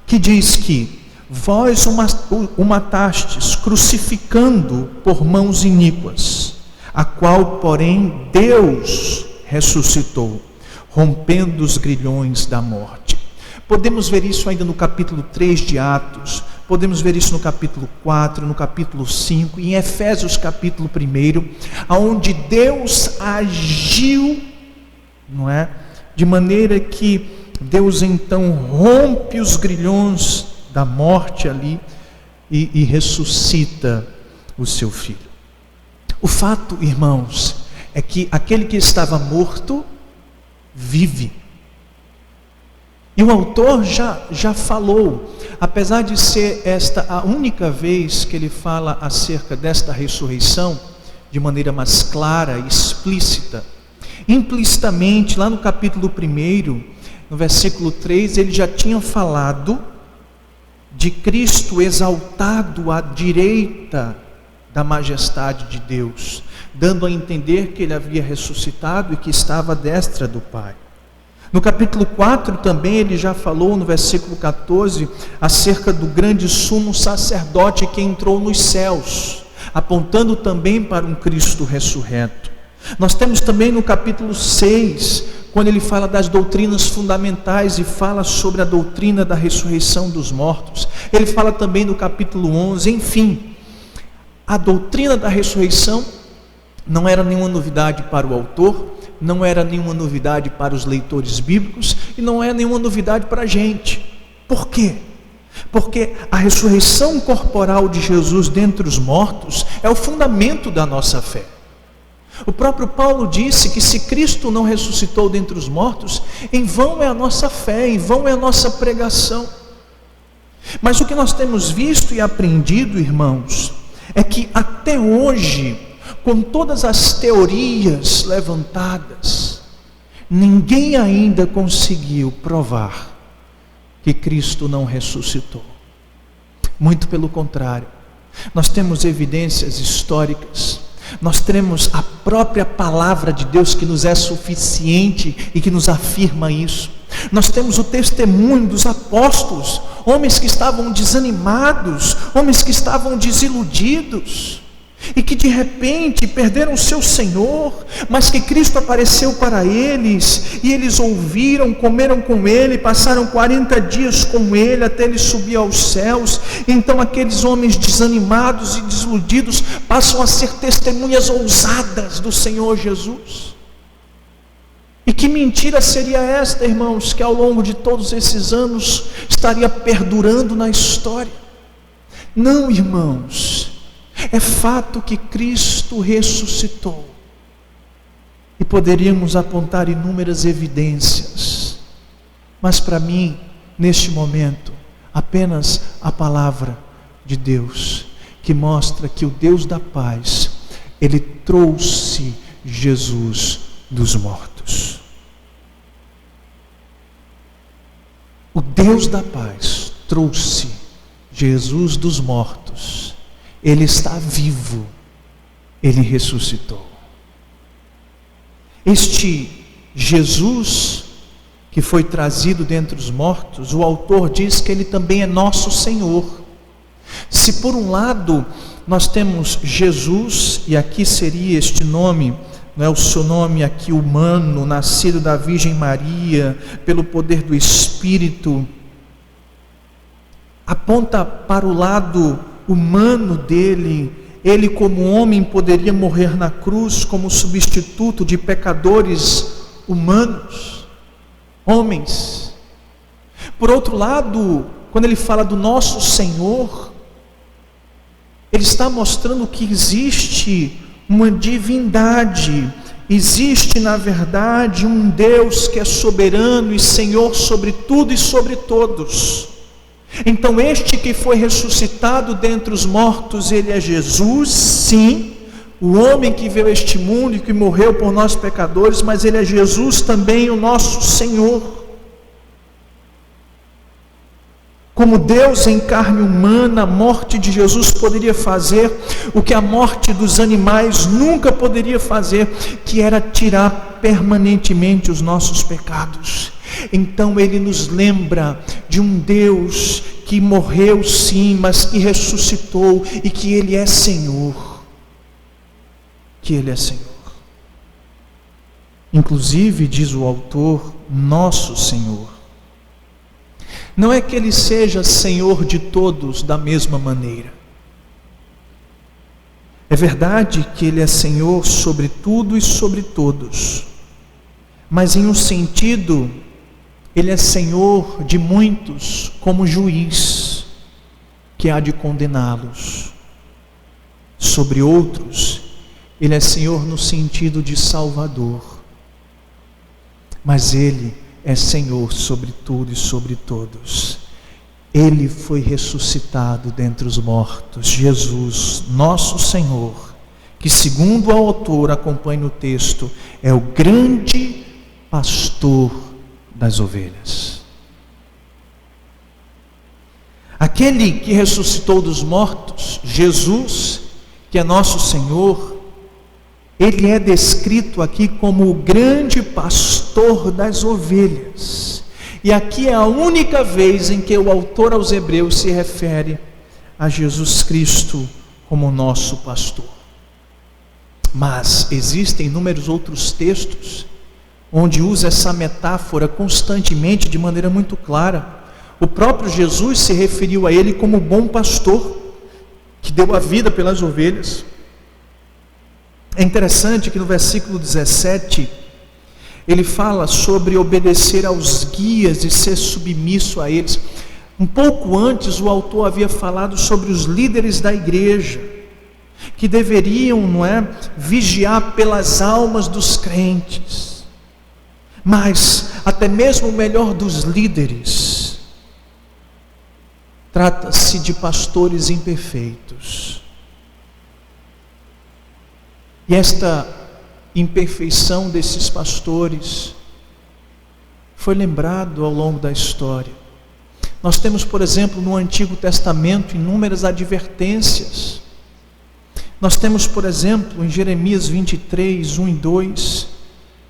S1: que diz que vós o matastes, crucificando por mãos iníquas, a qual, porém, Deus ressuscitou, rompendo os grilhões da morte. Podemos ver isso ainda no capítulo 3 de Atos, podemos ver isso no capítulo 4, no capítulo 5, e em Efésios capítulo 1, onde Deus agiu, não é? De maneira que Deus então rompe os grilhões da morte ali e ressuscita o seu filho. O fato, irmãos, é que aquele que estava morto vive. E o autor já falou, apesar de ser esta a única vez que ele fala acerca desta ressurreição, de maneira mais clara e explícita, implicitamente, lá no capítulo 1, no versículo 3, ele já tinha falado de Cristo exaltado à direita da majestade de Deus, dando a entender que ele havia ressuscitado e que estava à destra do Pai. No capítulo 4 também ele já falou, no versículo 14, acerca do grande sumo sacerdote que entrou nos céus, apontando também para um Cristo ressurreto. Nós temos também no capítulo 6, quando ele fala das doutrinas fundamentais e fala sobre a doutrina da ressurreição dos mortos. Ele fala também no capítulo 11, enfim, a doutrina da ressurreição não era nenhuma novidade para o autor, não era nenhuma novidade para os leitores bíblicos e não é nenhuma novidade para a gente. Por quê? Porque a ressurreição corporal de Jesus dentre os mortos é o fundamento da nossa fé. O próprio Paulo disse que se Cristo não ressuscitou dentre os mortos, em vão é a nossa fé, em vão é a nossa pregação. Mas o que nós temos visto e aprendido, irmãos, é que até hoje, com todas as teorias levantadas, ninguém ainda conseguiu provar que Cristo não ressuscitou. Muito pelo contrário, nós temos evidências históricas, nós temos a própria palavra de Deus que nos é suficiente e que nos afirma isso. Nós temos o testemunho dos apóstolos, homens que estavam desanimados, homens que estavam desiludidos, e que de repente perderam o seu Senhor, mas que Cristo apareceu para eles, e eles ouviram, comeram com Ele, passaram 40 dias com Ele, até Ele subir aos céus. Então aqueles homens desanimados e desiludidos passam a ser testemunhas ousadas do Senhor Jesus. E que mentira seria esta, irmãos, que ao longo de todos esses anos estaria perdurando na história? Não, irmãos, é fato que Cristo ressuscitou. E poderíamos apontar inúmeras evidências, mas para mim, neste momento, apenas a palavra de Deus, que mostra que o Deus da paz, Ele trouxe Jesus dos mortos. O Deus da paz trouxe Jesus dos mortos. Ele está vivo, Ele ressuscitou. Este Jesus que foi trazido dentre os mortos, o autor diz que Ele também é nosso Senhor. Se por um lado nós temos Jesus, e aqui seria este nome, não é o seu nome aqui humano, nascido da Virgem Maria, pelo poder do Espírito, aponta para o lado humano dele. Ele como homem poderia morrer na cruz como substituto de pecadores humanos, homens. Por outro lado, quando ele fala do nosso Senhor, ele está mostrando que existe uma divindade, existe na verdade um Deus que é soberano e Senhor sobre tudo e sobre todos. Então este que foi ressuscitado dentre os mortos, Ele é Jesus, sim, o homem que veio a este mundo e que morreu por nós pecadores, mas Ele é Jesus também, o nosso Senhor. Como Deus em carne humana, a morte de Jesus poderia fazer o que a morte dos animais nunca poderia fazer, que era tirar permanentemente os nossos pecados. Então Ele nos lembra de um Deus que morreu sim, mas que ressuscitou e que Ele é Senhor. Que Ele é Senhor. Inclusive, diz o autor, nosso Senhor. Não é que Ele seja Senhor de todos da mesma maneira. É verdade que Ele é Senhor sobre tudo e sobre todos, mas em um sentido, Ele é Senhor de muitos como juiz, que há de condená-los. Sobre outros, Ele é Senhor no sentido de Salvador, mas Ele é Senhor sobre tudo e sobre todos. Ele foi ressuscitado dentre os mortos, Jesus, nosso Senhor, que segundo o autor acompanha o texto, é o grande pastor das ovelhas. Aquele que ressuscitou dos mortos, Jesus, que é nosso Senhor, Ele é descrito aqui como o grande pastor das ovelhas. E aqui é a única vez em que o autor aos Hebreus se refere a Jesus Cristo como nosso pastor. Mas existem inúmeros outros textos onde usa essa metáfora constantemente, de maneira muito clara. O próprio Jesus se referiu a Ele como bom pastor, que deu a vida pelas ovelhas. É interessante que no versículo 17, ele fala sobre obedecer aos guias e ser submisso a eles. Um pouco antes, o autor havia falado sobre os líderes da igreja, que deveriam, vigiar pelas almas dos crentes. Mas, até mesmo o melhor dos líderes, trata-se de pastores imperfeitos. E esta imperfeição desses pastores foi lembrado ao longo da história. Nós temos, por exemplo, no Antigo Testamento, inúmeras advertências. Nós temos, por exemplo, em Jeremias 23, 1 e 2,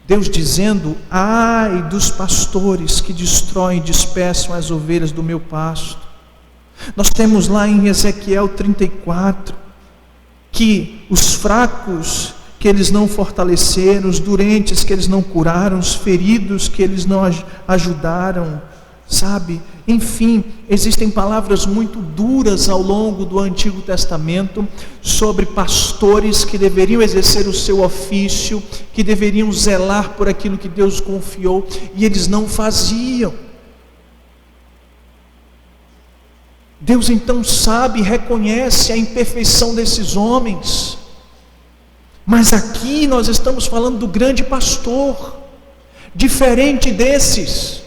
S1: Deus dizendo: ai dos pastores que destroem e dispersam as ovelhas do meu pasto. Nós temos lá em Ezequiel 34, que os fracos que eles não fortaleceram, os doentes que eles não curaram, os feridos que eles não ajudaram, sabe? Enfim, existem palavras muito duras ao longo do Antigo Testamento sobre pastores que deveriam exercer o seu ofício, que deveriam zelar por aquilo que Deus confiou, e eles não faziam. Deus então sabe e reconhece a imperfeição desses homens. Mas aqui nós estamos falando do grande pastor, diferente desses.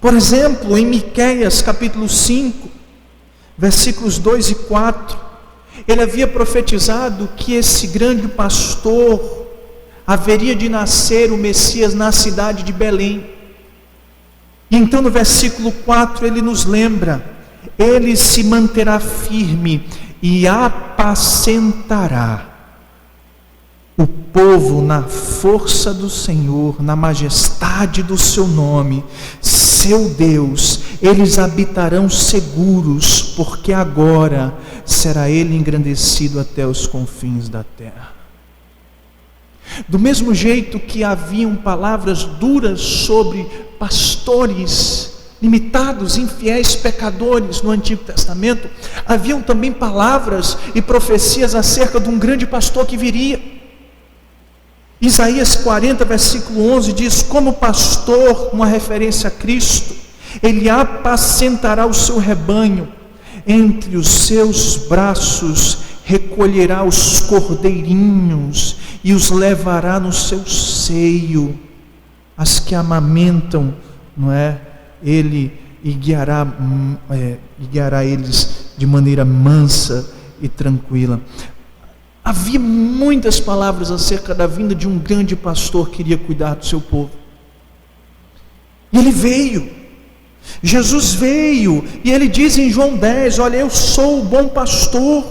S1: Por exemplo, em Miqueias capítulo 5, versículos 2 e 4, ele havia profetizado que esse grande pastor haveria de nascer o Messias na cidade de Belém. E então no versículo 4 ele nos lembra: ele se manterá firme e apacentará o povo na força do Senhor, na majestade do seu nome, seu Deus. Eles habitarão seguros, porque agora será ele engrandecido até os confins da terra. Do mesmo jeito que haviam palavras duras sobre pastores limitados, infiéis, pecadores no Antigo Testamento, haviam também palavras e profecias acerca de um grande pastor que viria. Isaías 40, versículo 11 diz: como pastor, uma referência a Cristo, ele apacentará o seu rebanho, entre os seus braços recolherá os cordeirinhos e os levará no seu seio, as que amamentam, ele guiará eles de maneira mansa e tranquila. Havia muitas palavras acerca da vinda de um grande pastor que iria cuidar do seu povo. E ele veio. Jesus veio, e ele diz em João 10, olha, eu sou o bom pastor,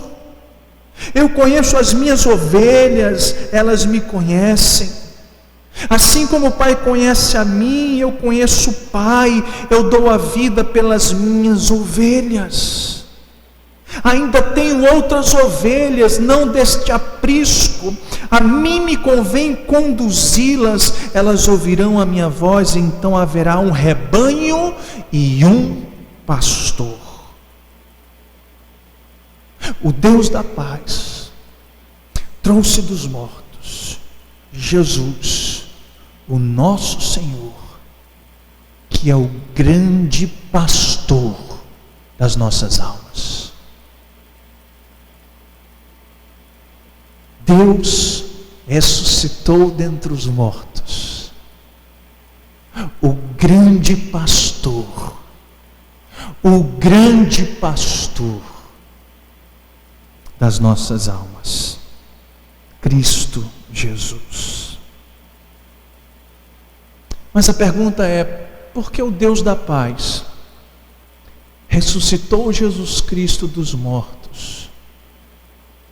S1: eu conheço as minhas ovelhas, elas me conhecem. Assim como o Pai conhece a mim, eu conheço o Pai, eu dou a vida pelas minhas ovelhas. Ainda tenho outras ovelhas, não deste aprisco, a mim me convém conduzi-las, elas ouvirão a minha voz, então haverá um rebanho e um pastor. O Deus da paz trouxe dos mortos Jesus, o nosso Senhor, que é o grande pastor das nossas almas. Deus ressuscitou dentre os mortos o grande pastor, das nossas almas, Cristo Jesus. Mas a pergunta é: por que o Deus da paz ressuscitou Jesus Cristo dos mortos?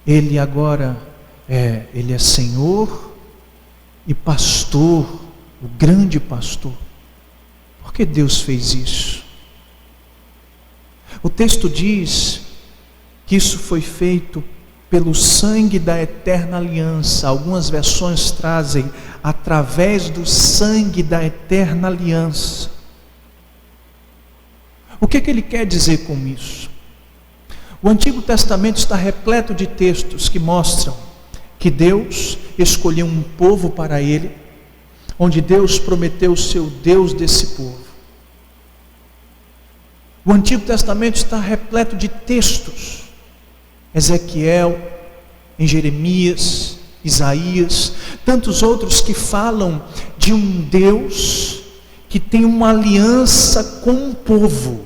S1: Ele agora Ele é Senhor e pastor, o grande pastor. Por que Deus fez isso? O texto diz que isso foi feito pelo sangue da eterna aliança. Algumas versões trazem através do sangue da eterna aliança. O que ele quer dizer com isso? O Antigo Testamento está repleto de textos que mostram que Deus escolheu um povo para ele, onde Deus prometeu ser o Deus desse povo. O Antigo Testamento está repleto de textos. Ezequiel, em Jeremias, Isaías, tantos outros que falam de um Deus que tem uma aliança com o povo.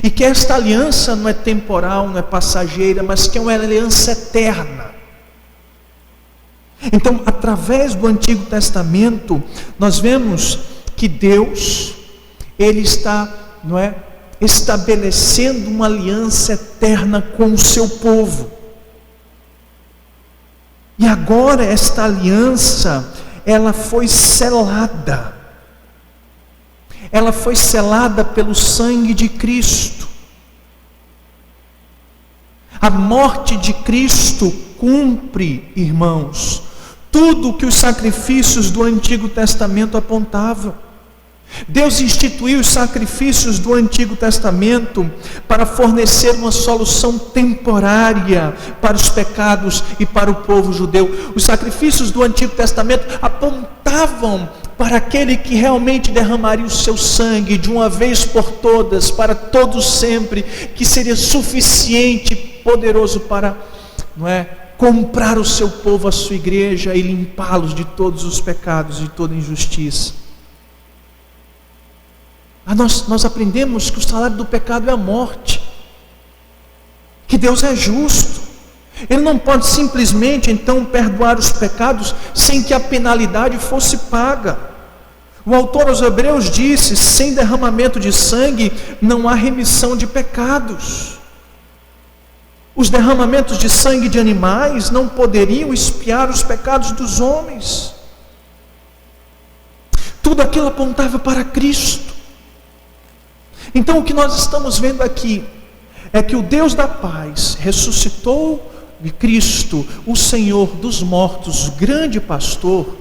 S1: E que esta aliança não é temporal, não é passageira, mas que é uma aliança eterna. Então, através do Antigo Testamento, nós vemos que Deus, Ele está, estabelecendo uma aliança eterna com o seu povo. E agora esta aliança, ela foi selada. Ela foi selada pelo sangue de Cristo. A morte de Cristo cumpre, irmãos, tudo o que os sacrifícios do Antigo Testamento apontavam. Deus instituiu os sacrifícios do Antigo Testamento para fornecer uma solução temporária para os pecados e para o povo judeu. Os sacrifícios do Antigo Testamento apontavam para aquele que realmente derramaria o seu sangue de uma vez por todas, para todos sempre, que seria suficiente, poderoso para, comprar o seu povo, a sua igreja, e limpá-los de todos os pecados, de toda injustiça. Nós aprendemos que o salário do pecado é a morte, que Deus é justo. Ele não pode simplesmente então perdoar os pecados sem que a penalidade fosse paga. O autor aos Hebreus disse: sem derramamento de sangue não há remissão de pecados. Os derramamentos de sangue de animais não poderiam expiar os pecados dos homens. Tudo aquilo apontava para Cristo. Então o que nós estamos vendo aqui é que o Deus da paz ressuscitou de Cristo, o Senhor dos mortos, grande pastor.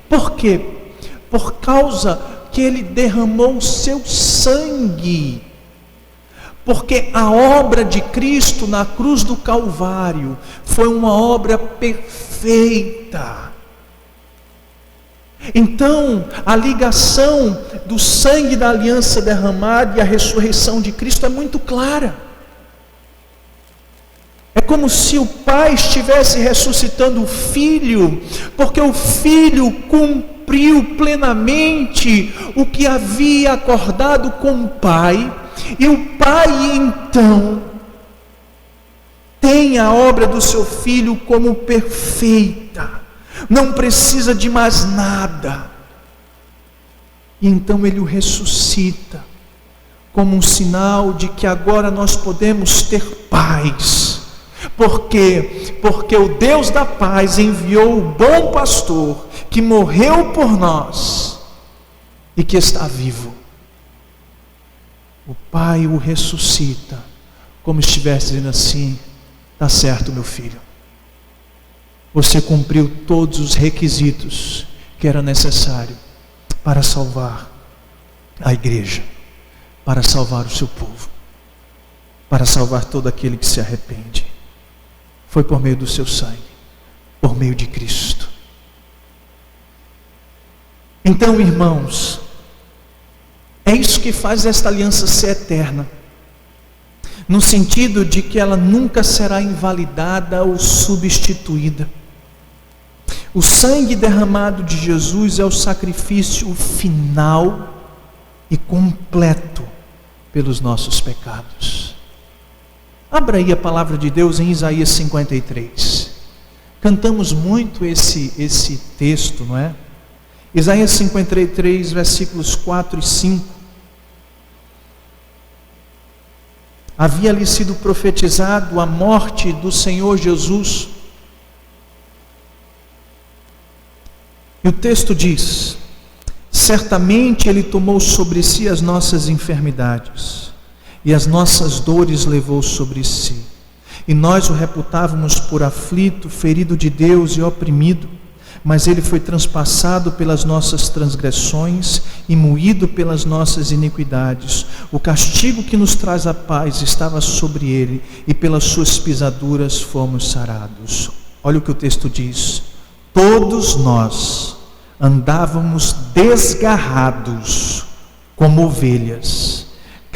S1: Por quê? Por causa que Ele derramou o seu sangue. Porque a obra de Cristo na cruz do Calvário foi uma obra perfeita. Então, a ligação do sangue da aliança derramada e a ressurreição de Cristo é muito clara. É como se o Pai estivesse ressuscitando o Filho, porque o Filho cumpriu plenamente o que havia acordado com o Pai, e o Pai então tem a obra do seu Filho como perfeita. Não precisa de mais nada. E então Ele o ressuscita, como um sinal de que agora nós podemos ter paz. Por quê? Porque o Deus da paz enviou o bom pastor, que morreu por nós, e que está vivo. O Pai o ressuscita, como estivesse dizendo assim: está certo, meu filho. Você cumpriu todos os requisitos que era necessário para salvar a igreja, para salvar o seu povo, para salvar todo aquele que se arrepende. Foi por meio do seu sangue, por meio de Cristo. Então, irmãos, é isso que faz esta aliança ser eterna, no sentido de que ela nunca será invalidada ou substituída. O sangue derramado de Jesus é o sacrifício final e completo pelos nossos pecados. Abra aí a palavra de Deus em Isaías 53. Cantamos muito esse texto, não é? Isaías 53, versículos 4 e 5. Havia-lhe sido profetizado a morte do Senhor Jesus. E o texto diz: certamente Ele tomou sobre si as nossas enfermidades, e as nossas dores levou sobre si. E nós o reputávamos por aflito, ferido de Deus e oprimido. Mas Ele foi transpassado pelas nossas transgressões e moído pelas nossas iniquidades. O castigo que nos traz a paz estava sobre Ele, e pelas suas pisaduras fomos sarados. Olha o que o texto diz: todos nós andávamos desgarrados como ovelhas,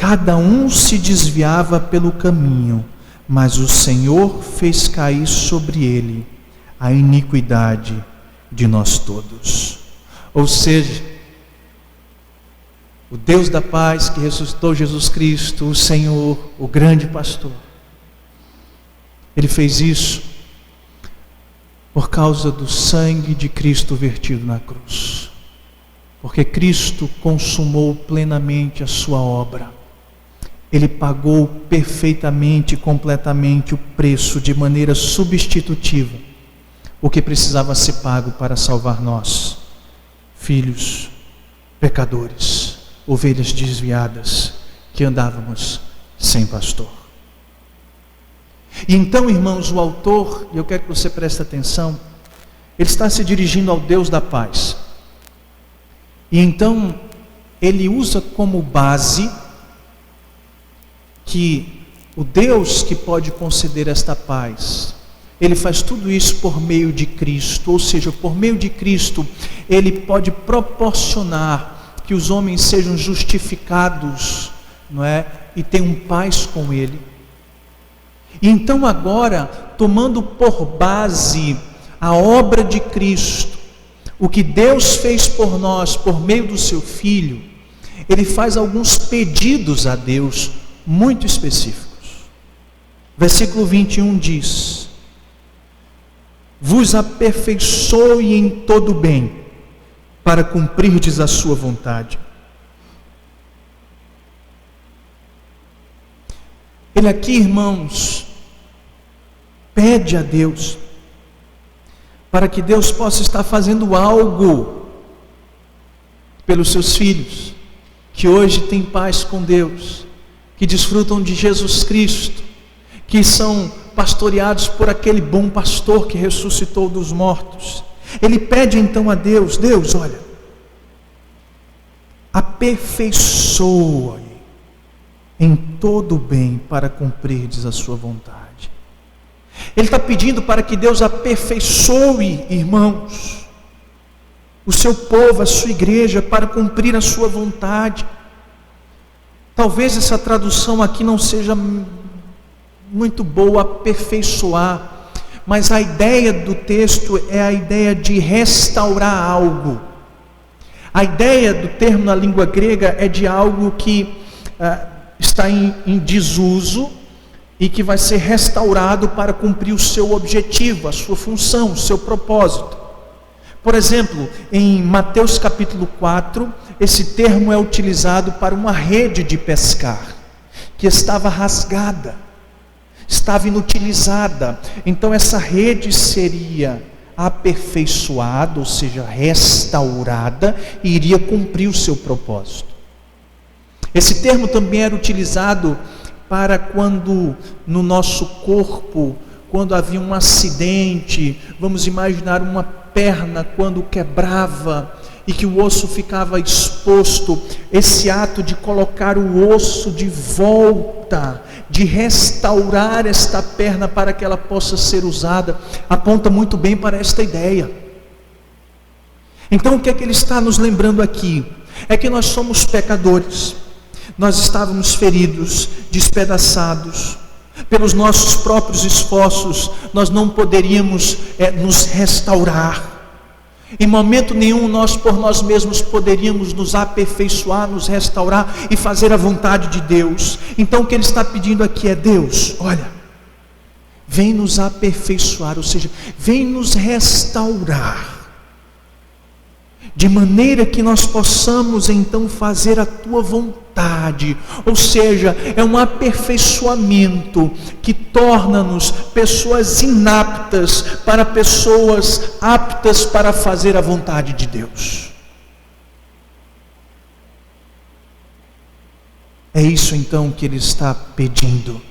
S1: Cada um se desviava pelo caminho, mas o Senhor fez cair sobre ele a iniquidade de nós todos. Ou seja, o Deus da paz que ressuscitou Jesus Cristo, o Senhor, o grande pastor, Ele fez isso por causa do sangue de Cristo vertido na cruz. Porque Cristo consumou plenamente a sua obra. Ele pagou perfeitamente e completamente o preço de maneira substitutiva, o que precisava ser pago para salvar nós, filhos pecadores, ovelhas desviadas, que andávamos sem pastor. E então, irmãos, o autor, e eu quero que você preste atenção, ele está se dirigindo ao Deus da paz. E então, ele usa como base que o Deus que pode conceder esta paz, Ele faz tudo isso por meio de Cristo, ou seja, por meio de Cristo, Ele pode proporcionar que os homens sejam justificados, não é? E tenham paz com Ele. E então agora, tomando por base a obra de Cristo, o que Deus fez por nós, por meio do seu Filho, Ele faz alguns pedidos a Deus, muito específicos. Versículo 21 diz: vos aperfeiçoe em todo bem, para cumprirdes a sua vontade. Ele aqui, irmãos, pede a Deus, para que Deus possa estar fazendo algo pelos seus filhos, que hoje têm paz com Deus, que desfrutam de Jesus Cristo, que são pastoreados por aquele bom pastor que ressuscitou dos mortos. Ele pede então a Deus: Deus, olha, aperfeiçoa-me em todo o bem para cumprirdes a sua vontade. Ele está pedindo para que Deus aperfeiçoe, irmãos, o seu povo, a sua igreja, para cumprir a sua vontade. Talvez essa tradução aqui não seja muito boa, aperfeiçoar, mas a ideia do texto é a ideia de restaurar algo. A ideia do termo na língua grega é de algo que está em desuso e que vai ser restaurado para cumprir o seu objetivo, a sua função, o seu propósito. Por exemplo, em Mateus capítulo 4, esse termo é utilizado para uma rede de pescar, que estava rasgada, estava inutilizada. Então essa rede seria aperfeiçoada, ou seja, restaurada, e iria cumprir o seu propósito. Esse termo também era utilizado para quando no nosso corpo, quando havia um acidente, vamos imaginar uma perna quando quebrava e que o osso ficava exposto, esse ato de colocar o osso de volta, de restaurar esta perna para que ela possa ser usada, aponta muito bem para esta ideia. Então o que é que ele está nos lembrando aqui? É que nós somos pecadores, nós estávamos feridos, despedaçados, pelos nossos próprios esforços, nós não poderíamos nos restaurar. Em momento nenhum nós por nós mesmos poderíamos nos aperfeiçoar, nos restaurar e fazer a vontade de Deus. Então o que ele está pedindo aqui é: Deus, olha, vem nos aperfeiçoar, ou seja, vem nos restaurar, de maneira que nós possamos então fazer a tua vontade. Ou seja, é um aperfeiçoamento que torna-nos pessoas inaptas para pessoas aptas para fazer a vontade de Deus. É isso então que ele está pedindo.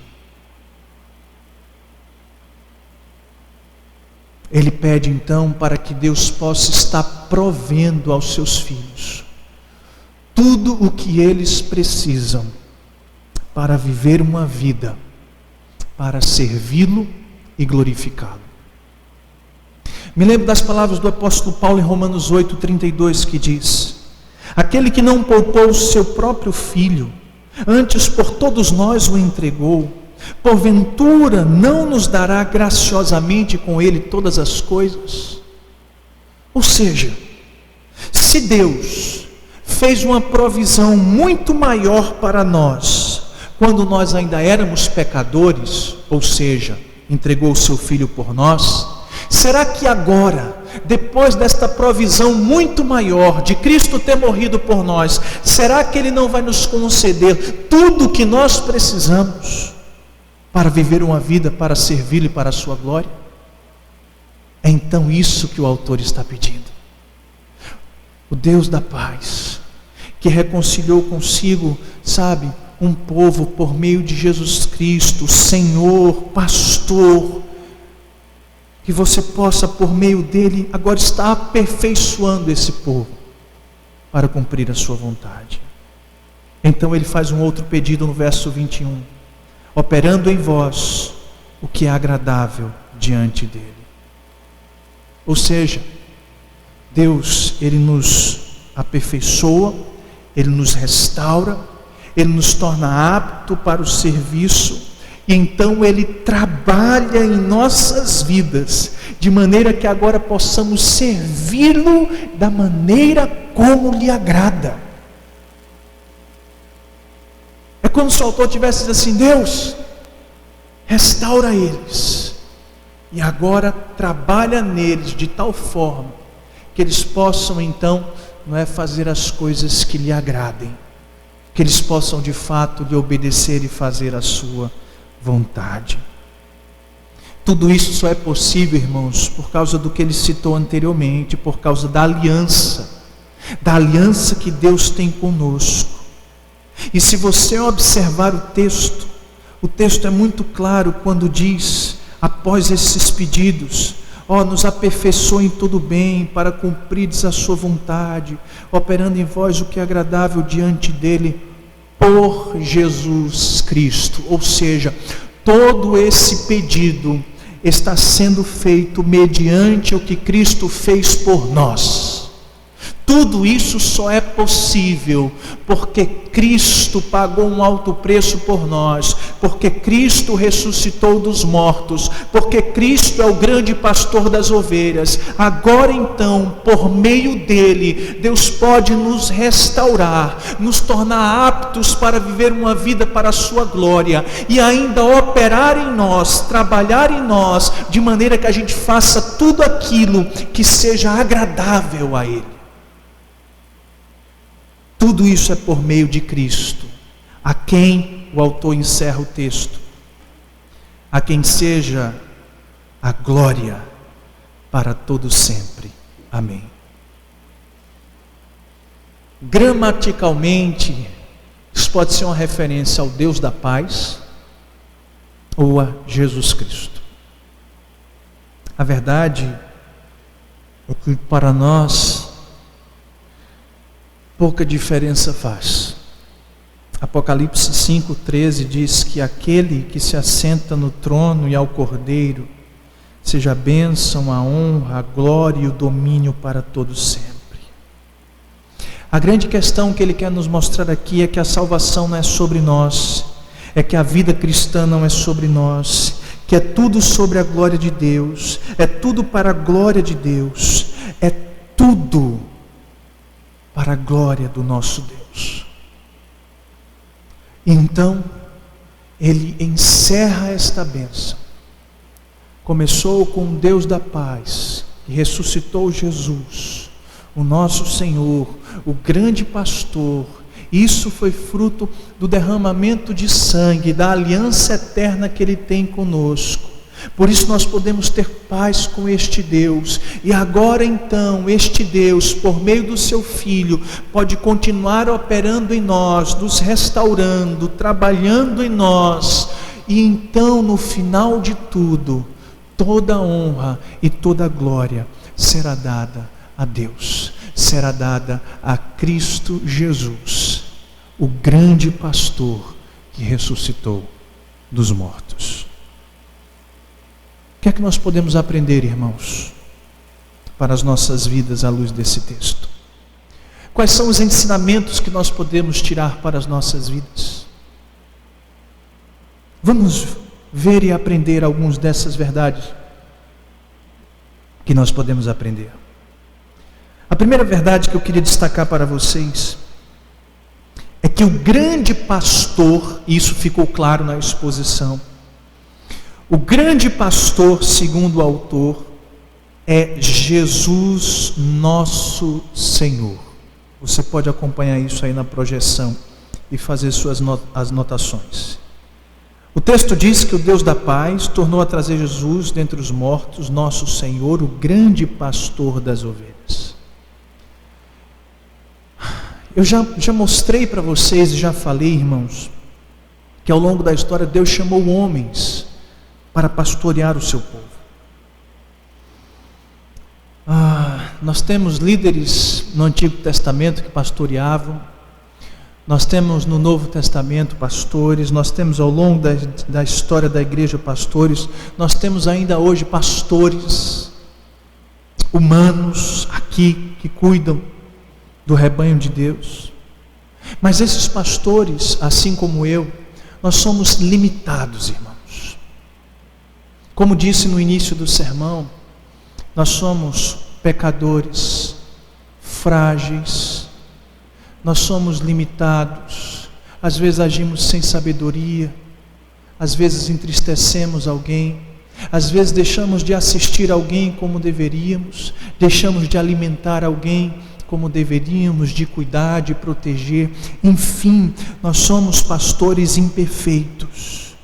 S1: Ele pede então para que Deus possa estar provendo aos seus filhos tudo o que eles precisam para viver uma vida, para servi-lo e glorificá-lo. Me lembro das palavras do apóstolo Paulo em Romanos 8:32, que diz: aquele que não poupou o seu próprio filho, antes por todos nós o entregou. Porventura não nos dará graciosamente com ele todas as coisas? Ou seja, se Deus fez uma provisão muito maior para nós, quando nós ainda éramos pecadores, ou seja, entregou o seu Filho por nós, será que agora, depois desta provisão muito maior, de Cristo ter morrido por nós, será que Ele não vai nos conceder tudo o que nós precisamos para viver uma vida para servi-lo e para a sua glória? É então isso que o autor está pedindo. O Deus da paz, que reconciliou consigo, um povo por meio de Jesus Cristo, Senhor, pastor, que você possa por meio dele agora estar aperfeiçoando esse povo para cumprir a sua vontade. Então ele faz um outro pedido no verso 21, operando em vós o que é agradável diante dele. Ou seja, Deus, Ele nos aperfeiçoa, Ele nos restaura, Ele nos torna apto para o serviço, e então Ele trabalha em nossas vidas, de maneira que agora possamos servi-lo da maneira como lhe agrada. É como se o autor tivesse dito assim: Deus, restaura eles, e agora trabalha neles de tal forma que eles possam então fazer as coisas que lhe agradem, que eles possam de fato lhe obedecer e fazer a sua vontade. Tudo isso só é possível, irmãos, por causa do que ele citou anteriormente, por causa da aliança que Deus tem conosco. E se você observar o texto é muito claro quando diz, após esses pedidos: nos aperfeiçoe em todo bem, para cumprires a sua vontade, operando em vós o que é agradável diante dele, por Jesus Cristo. Ou seja, todo esse pedido está sendo feito mediante o que Cristo fez por nós. Tudo isso só é possível porque Cristo pagou um alto preço por nós, porque Cristo ressuscitou dos mortos, porque Cristo é o grande pastor das ovelhas. Agora então, por meio dele, Deus pode nos restaurar, nos tornar aptos para viver uma vida para a sua glória, e ainda operar em nós, trabalhar em nós, de maneira que a gente faça tudo aquilo que seja agradável a ele. Tudo isso é por meio de Cristo, a quem o autor encerra o texto: a quem seja a glória para todo sempre. Amém. Gramaticalmente, isso pode ser uma referência ao Deus da paz ou a Jesus Cristo. A verdade é que para nós pouca diferença faz. Apocalipse 5,13 diz que aquele que se assenta no trono e ao Cordeiro, seja a bênção, a honra, a glória e o domínio para todos sempre. A grande questão que ele quer nos mostrar aqui é que a salvação não é sobre nós, é que a vida cristã não é sobre nós, que é tudo sobre a glória de Deus, é tudo para a glória de Deus, é tudo para a glória do nosso Deus. Então, ele encerra esta bênção. Começou com o Deus da paz, que ressuscitou Jesus, o nosso Senhor, o grande pastor. Isso foi fruto do derramamento de sangue, da aliança eterna que ele tem conosco. Por isso nós podemos ter paz com este Deus. E agora então, este Deus, por meio do seu Filho, pode continuar operando em nós, nos restaurando, trabalhando em nós. E então, no final de tudo, toda a honra e toda a glória será dada a Deus, será dada a Cristo Jesus, o grande pastor que ressuscitou dos mortos. O que é que nós podemos aprender, irmãos, para as nossas vidas à luz desse texto? Quais são os ensinamentos que nós podemos tirar para as nossas vidas? Vamos ver e aprender algumas dessas verdades que nós podemos aprender. A primeira verdade que eu queria destacar para vocês é que o grande pastor, e isso ficou claro na exposição, o grande pastor, segundo o autor, é Jesus nosso Senhor. Você pode acompanhar isso aí na projeção e fazer suas anotações. O texto diz que o Deus da paz tornou a trazer Jesus dentre os mortos, nosso Senhor, o grande pastor das ovelhas. Eu já mostrei para vocês e já falei, irmãos, que ao longo da história Deus chamou homens para pastorear o seu povo. Nós temos líderes no Antigo Testamento que pastoreavam, nós temos no Novo Testamento pastores, nós temos ao longo da história da igreja pastores, nós temos ainda hoje pastores humanos aqui que cuidam do rebanho de Deus. Mas esses pastores, assim como eu, nós somos limitados, irmãos. Como disse no início do sermão, nós somos pecadores, frágeis, nós somos limitados, às vezes agimos sem sabedoria, às vezes entristecemos alguém, às vezes deixamos de assistir alguém como deveríamos, deixamos de alimentar alguém como deveríamos, de cuidar, de proteger, enfim, nós somos pastores imperfeitos,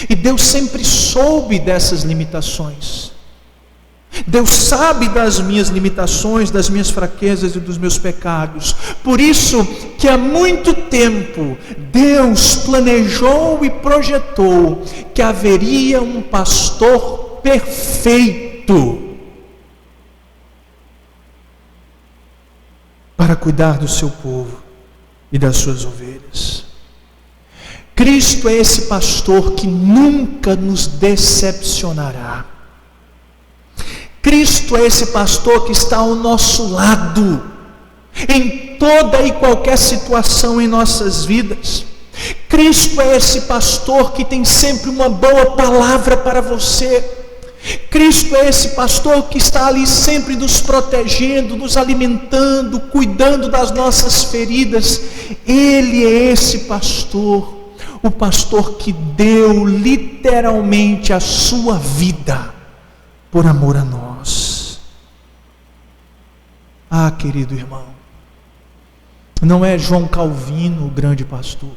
S1: e Deus sempre soube dessas limitações. Deus sabe das minhas limitações, das minhas fraquezas e dos meus pecados. Por isso que há muito tempo Deus planejou e projetou que haveria um pastor perfeito para cuidar do seu povo e das suas ovelhas. Cristo é esse pastor que nunca nos decepcionará. Cristo é esse pastor que está ao nosso lado, em toda e qualquer situação em nossas vidas. Cristo é esse pastor que tem sempre uma boa palavra para você. Cristo é esse pastor que está ali sempre nos protegendo, nos alimentando, cuidando das nossas feridas. Ele é esse pastor, o pastor que deu literalmente a sua vida por amor a nós. Querido irmão, não é João Calvino o grande pastor,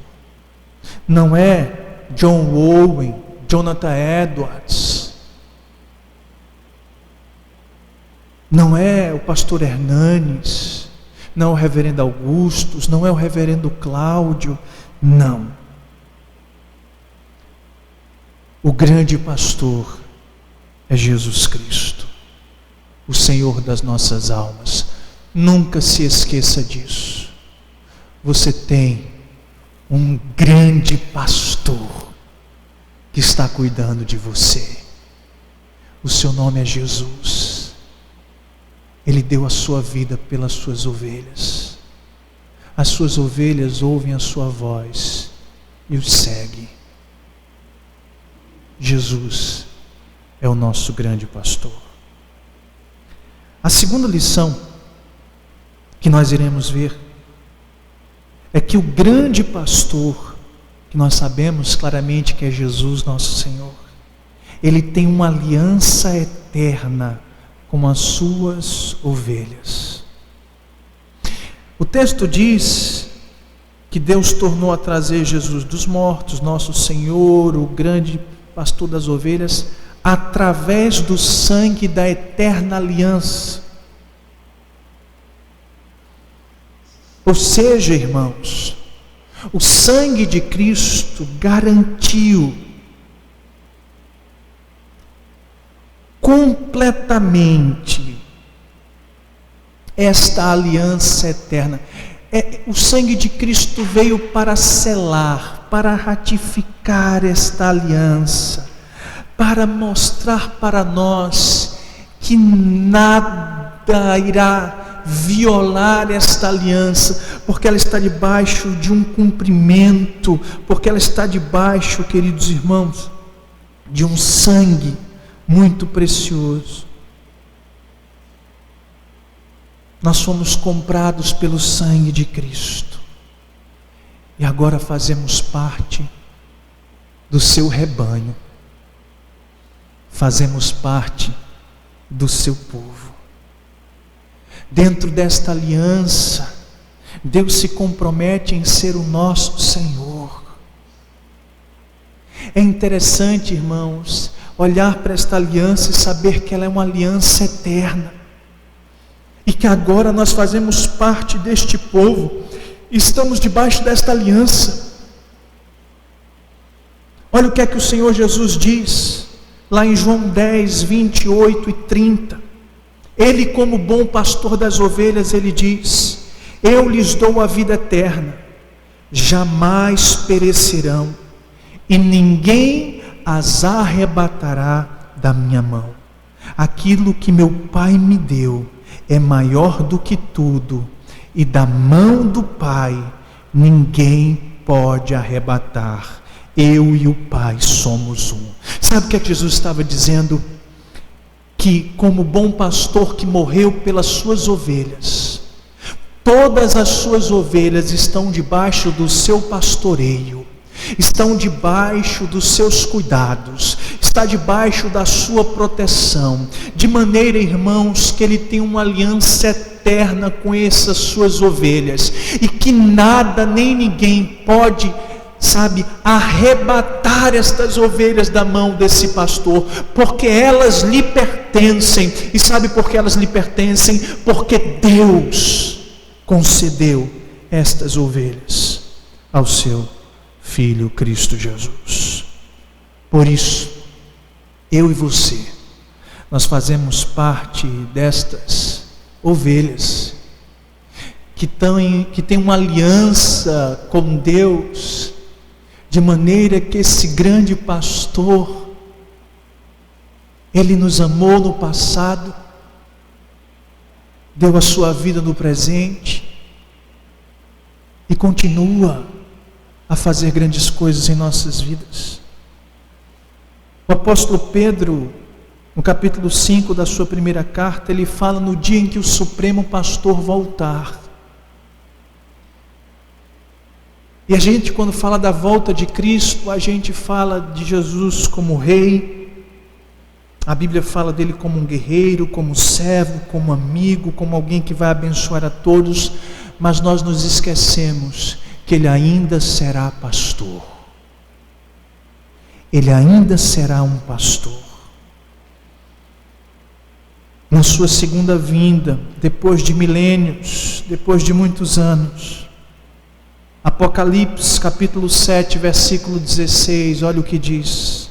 S1: não é John Owen, Jonathan Edwards, não é o pastor Hernanes, não é o reverendo Augustus, não é o reverendo Cláudio, não. O grande pastor é Jesus Cristo, o Senhor das nossas almas. Nunca se esqueça disso. Você tem um grande pastor que está cuidando de você. O seu nome é Jesus. Ele deu a sua vida pelas suas ovelhas. As suas ovelhas ouvem a sua voz e o seguem. Jesus é o nosso grande pastor. A segunda lição que nós iremos ver é que o grande pastor, que nós sabemos claramente que é Jesus nosso Senhor, ele tem uma aliança eterna com as suas ovelhas. O texto diz que Deus tornou a trazer Jesus dos mortos, nosso Senhor, o grande pastor das ovelhas, através do sangue da eterna aliança. Ou seja, irmãos, o sangue de Cristo garantiu completamente esta aliança eterna. O sangue de Cristo veio para selar, para ratificar esta aliança, para mostrar para nós que nada irá violar esta aliança, porque ela está debaixo de um cumprimento, porque ela está debaixo, queridos irmãos, de um sangue muito precioso. Nós fomos comprados pelo sangue de Cristo e agora fazemos parte do seu rebanho, fazemos parte do seu povo. Dentro desta aliança, Deus se compromete em ser o nosso Senhor. É interessante, irmãos, olhar para esta aliança e saber que ela é uma aliança eterna. E que agora nós fazemos parte deste povo, estamos debaixo desta aliança. Olha o que é que o Senhor Jesus diz, lá em João 10, 28 e 30. Ele, como bom pastor das ovelhas, ele diz: eu lhes dou a vida eterna, jamais perecerão, e ninguém as arrebatará da minha mão. Aquilo que meu Pai me deu é maior do que tudo, e da mão do Pai ninguém pode arrebatar. Eu e o Pai somos um. Sabe o que é que Jesus estava dizendo? Que como bom pastor que morreu pelas suas ovelhas, todas as suas ovelhas estão debaixo do seu pastoreio, estão debaixo dos seus cuidados, está debaixo da sua proteção, de maneira, irmãos, que ele tem uma aliança eterna com essas suas ovelhas, e que nada nem ninguém pode, arrebatar estas ovelhas da mão desse pastor, porque elas lhe pertencem. E sabe por que elas lhe pertencem? Porque Deus concedeu estas ovelhas ao seu Filho Cristo Jesus. Por isso, eu e você, nós fazemos parte destas ovelhas que tem uma aliança com Deus, de maneira que esse grande pastor, ele nos amou no passado, deu a sua vida no presente e continua a fazer grandes coisas em nossas vidas. O apóstolo Pedro, no capítulo 5 da sua primeira carta, ele fala no dia em que o Supremo Pastor voltar. E a gente, quando fala da volta de Cristo, a gente fala de Jesus como Rei. A Bíblia fala dele como um guerreiro, como servo, como amigo, como alguém que vai abençoar a todos. Mas nós nos esquecemos que ele ainda será pastor. Ele ainda será um pastor. Na sua segunda vinda, depois de milênios, depois de muitos anos, Apocalipse capítulo 7, versículo 16, olha o que diz: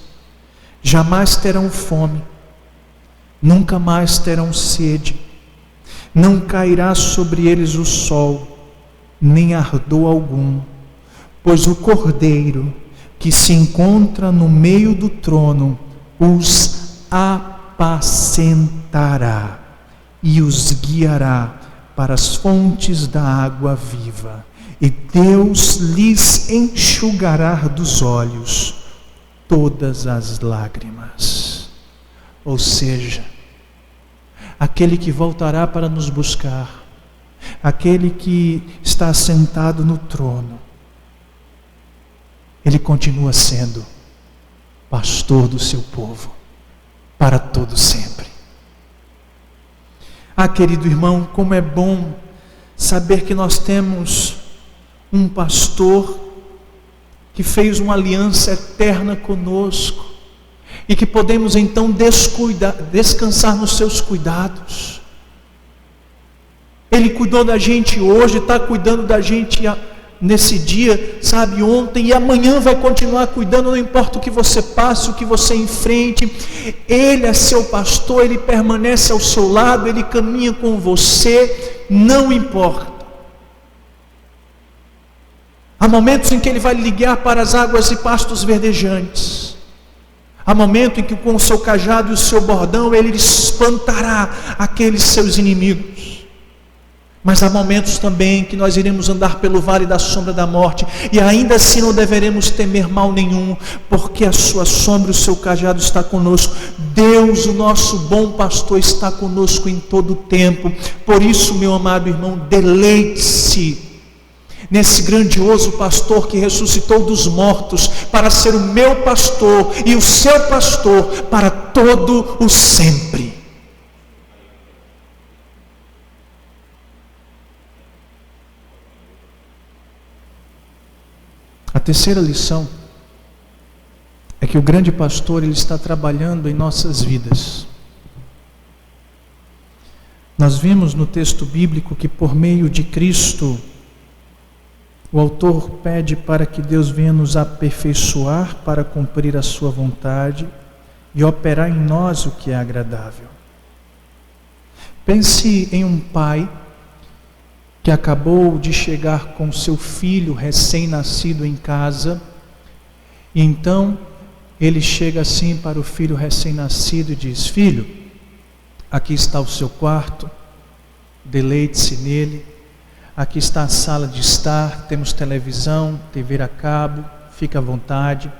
S1: jamais terão fome, nunca mais terão sede, não cairá sobre eles o sol, nem ardor algum, pois o Cordeiro que se encontra no meio do trono os apacentará e os guiará para as fontes da água viva. E Deus lhes enxugará dos olhos todas as lágrimas. Ou seja, aquele que voltará para nos buscar, aquele que está sentado no trono, ele continua sendo pastor do seu povo, para todo sempre. Ah, querido irmão, como é bom saber que nós temos um pastor que fez uma aliança eterna conosco, e que podemos então descansar nos seus cuidados. Ele cuidou da gente hoje, está cuidando da gente nesse dia, ontem, e amanhã vai continuar cuidando, não importa o que você passe, o que você enfrente. Ele é seu pastor, ele permanece ao seu lado, ele caminha com você, não importa. Há momentos em que ele vai lhe guiar para as águas e pastos verdejantes. Há momento em que com o seu cajado e o seu bordão ele espantará aqueles seus inimigos. Mas há momentos também que nós iremos andar pelo vale da sombra da morte, e ainda assim não deveremos temer mal nenhum, porque a sua sombra e o seu cajado está conosco. Deus, o nosso bom pastor, está conosco em todo o tempo. Por isso, meu amado irmão, deleite-se nesse grandioso pastor que ressuscitou dos mortos para ser o meu pastor e o seu pastor para todo o sempre. A terceira lição é que o grande pastor, ele está trabalhando em nossas vidas. Nós vimos no texto bíblico que por meio de Cristo, o autor pede para que Deus venha nos aperfeiçoar para cumprir a sua vontade e operar em nós o que é agradável. Pense em um pai que acabou de chegar com seu filho recém-nascido em casa, e então ele chega assim para o filho recém-nascido e diz: filho, aqui está o seu quarto, deleite-se nele, aqui está a sala de estar, temos televisão, TV a cabo, fica à vontade,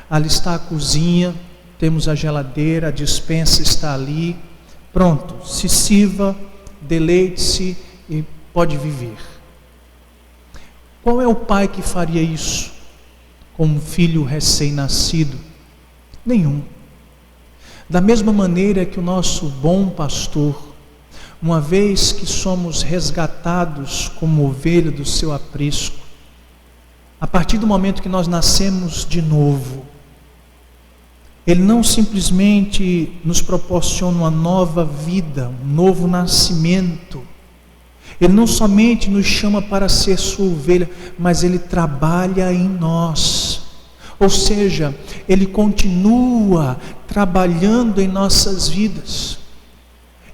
S1: ali está a cozinha, temos a geladeira, a despensa está ali, pronto, se sirva, deleite-se e pode viver. Qual é o pai que faria isso com um filho recém-nascido? Nenhum. Da mesma maneira que o nosso bom pastor, uma vez que somos resgatados como ovelha do seu aprisco, a partir do momento que nós nascemos de novo, Ele não simplesmente nos proporciona uma nova vida, um novo nascimento. Ele não somente nos chama para ser sua ovelha, mas Ele trabalha em nós. Ou seja, Ele continua trabalhando em nossas vidas.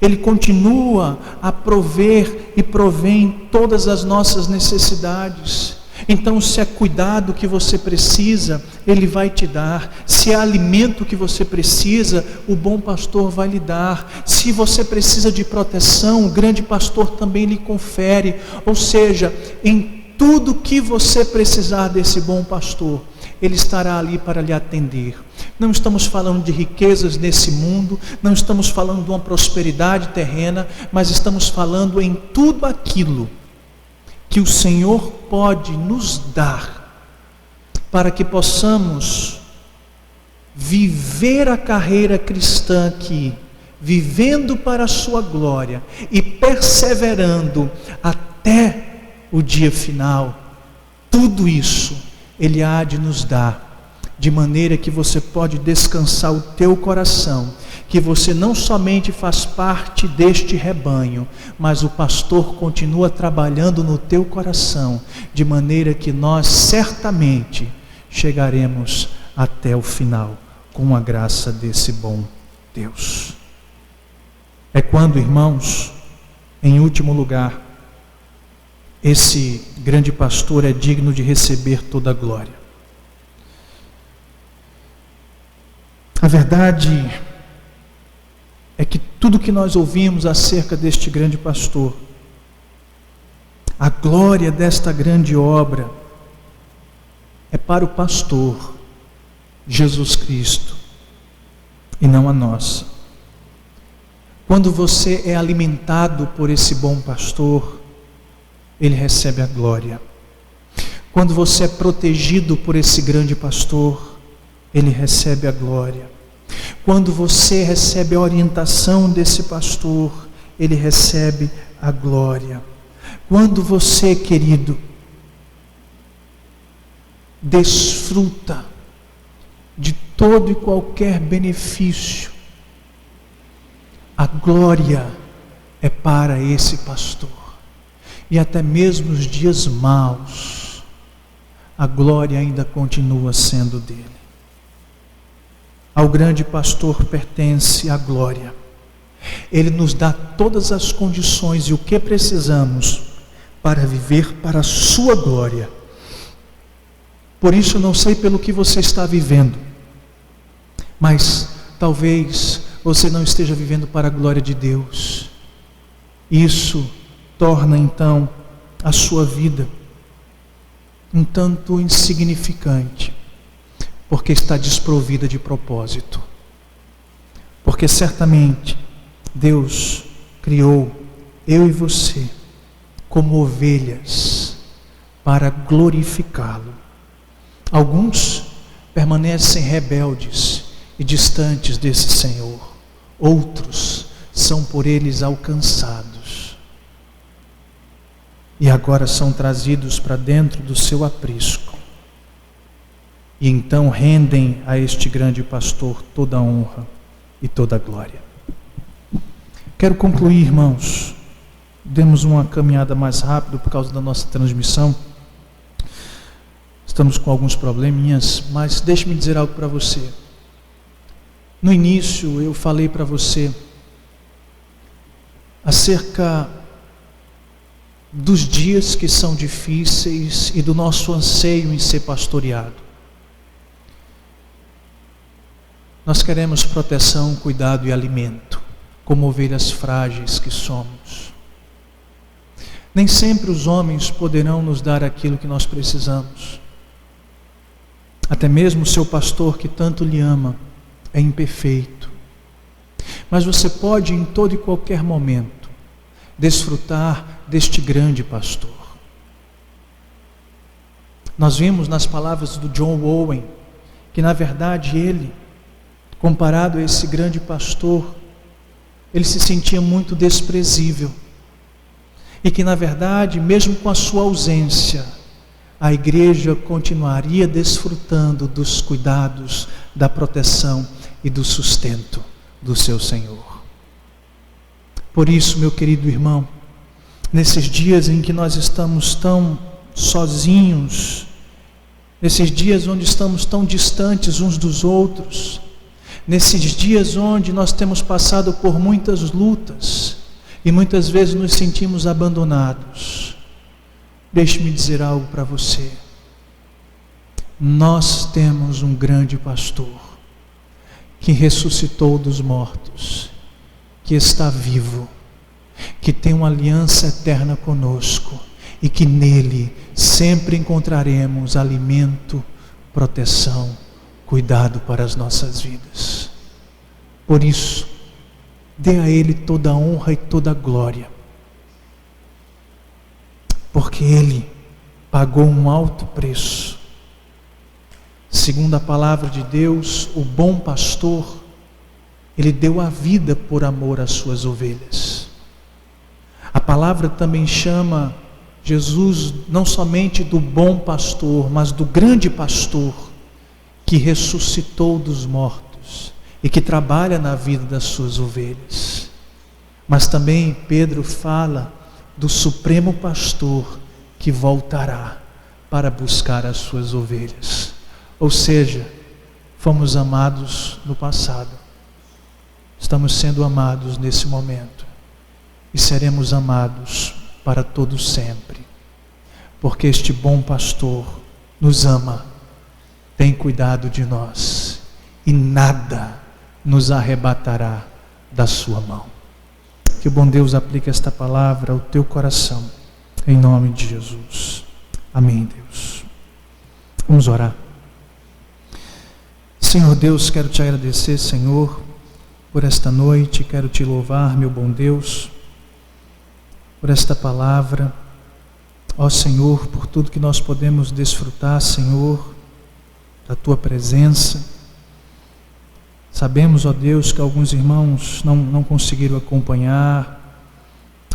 S1: Ele continua a prover e provém todas as nossas necessidades. Então, se é cuidado que você precisa, Ele vai te dar. Se é alimento que você precisa, o bom pastor vai lhe dar. Se você precisa de proteção, o grande pastor também lhe confere. Ou seja, em tudo que você precisar desse bom pastor, Ele estará ali para lhe atender. Não estamos falando de riquezas nesse mundo, não estamos falando de uma prosperidade terrena, mas estamos falando em tudo aquilo que o Senhor pode nos dar, para que possamos viver a carreira cristã aqui, vivendo para a sua glória e perseverando até o dia final. Tudo isso Ele há de nos dar, de maneira que você pode descansar o teu coração, que você não somente faz parte deste rebanho, mas o pastor continua trabalhando no teu coração, de maneira que nós certamente chegaremos até o final, com a graça desse bom Deus. É quando, irmãos, em último lugar, esse grande pastor é digno de receber toda a glória. A verdade é que tudo que nós ouvimos acerca deste grande pastor, a glória desta grande obra, é para o pastor, Jesus Cristo, e não a nossa. Quando você é alimentado por esse bom pastor, Ele recebe a glória. Quando você é protegido por esse grande pastor, Ele recebe a glória. Quando você recebe a orientação desse pastor, Ele recebe a glória. Quando você, querido, desfruta de todo e qualquer benefício, a glória é para esse pastor. E até mesmo os dias maus, a glória ainda continua sendo dele. Ao grande pastor pertence a glória. Ele nos dá todas as condições e o que precisamos para viver para a sua glória. Por isso, não sei pelo que você está vivendo, mas talvez você não esteja vivendo para a glória de Deus. Isso torna então a sua vida um tanto insignificante, porque está desprovida de propósito. Porque certamente Deus criou eu e você como ovelhas para glorificá-lo. Alguns permanecem rebeldes e distantes desse Senhor. Outros são por eles alcançados. E agora são trazidos para dentro do seu aprisco. E então rendem a este grande pastor toda a honra e toda a glória. Quero concluir, irmãos. Demos uma caminhada mais rápido por causa da nossa transmissão. Estamos com alguns probleminhas, mas deixe-me dizer algo para você. No início eu falei para você acerca dos dias que são difíceis e do nosso anseio em ser pastoreado. Nós queremos proteção, cuidado e alimento, como ovelhas frágeis que somos. Nem sempre os homens poderão nos dar aquilo que nós precisamos. Até mesmo o seu pastor que tanto lhe ama é imperfeito. Mas você pode em todo e qualquer momento desfrutar deste grande pastor. Nós vimos nas palavras do John Owen que na verdade ele, comparado a esse grande pastor, ele se sentia muito desprezível. E que na verdade, mesmo com a sua ausência, a igreja continuaria desfrutando dos cuidados, da proteção e do sustento do seu Senhor. Por isso, meu querido irmão, nesses dias em que nós estamos tão sozinhos, nesses dias onde estamos tão distantes uns dos outros, nesses dias onde nós temos passado por muitas lutas e muitas vezes nos sentimos abandonados, deixe-me dizer algo para você. Nós temos um grande pastor que ressuscitou dos mortos, que está vivo, que tem uma aliança eterna conosco e que nele sempre encontraremos alimento, proteção, cuidado para as nossas vidas. Por isso, dê a ele toda a honra e toda a glória, porque ele pagou um alto preço. Segundo a palavra de Deus, o bom pastor, ele deu a vida por amor às suas ovelhas. A palavra também chama Jesus não somente do bom pastor, mas do grande pastor que ressuscitou dos mortos e que trabalha na vida das suas ovelhas. Mas também Pedro fala do supremo pastor que voltará para buscar as suas ovelhas. Ou seja, fomos amados no passado, estamos sendo amados nesse momento e seremos amados para todo sempre, porque este bom pastor nos ama, tem cuidado de nós e nada nos arrebatará da sua mão. Que o bom Deus aplique esta palavra ao teu coração, em nome de Jesus. Amém, Deus. Vamos orar. Senhor Deus, quero te agradecer, Senhor, por esta noite, quero te louvar, meu bom Deus, por esta palavra, ó Senhor, por tudo que nós podemos desfrutar, Senhor, da tua presença. Sabemos, ó Deus, que alguns irmãos não conseguiram acompanhar,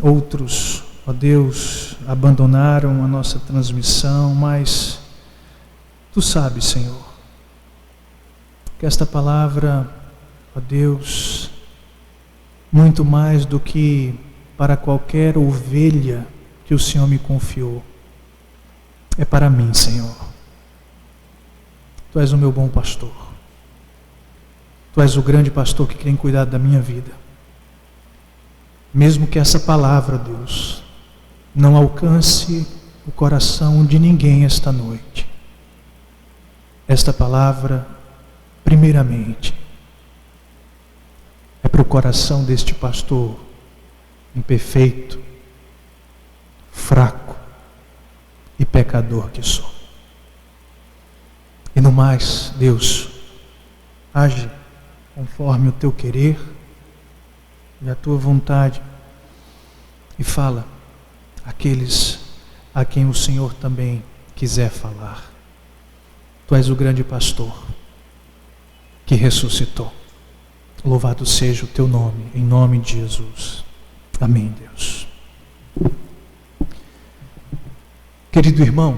S1: outros, ó Deus, abandonaram a nossa transmissão, mas tu sabes, Senhor, que esta palavra, ó Deus, muito mais do que para qualquer ovelha que o Senhor me confiou, é para mim, Senhor. Tu és o meu bom pastor. Tu és o grande pastor que tem cuidado da minha vida. Mesmo que essa palavra, Deus, não alcance o coração de ninguém esta noite, esta palavra, primeiramente, é para o coração deste pastor imperfeito, pecador que sou. E no mais, Deus, age conforme o teu querer e a tua vontade e fala àqueles a quem o Senhor também quiser falar. Tu és o grande pastor que ressuscitou. Louvado seja o teu nome, em nome de Jesus. Amém, Deus. Querido irmão,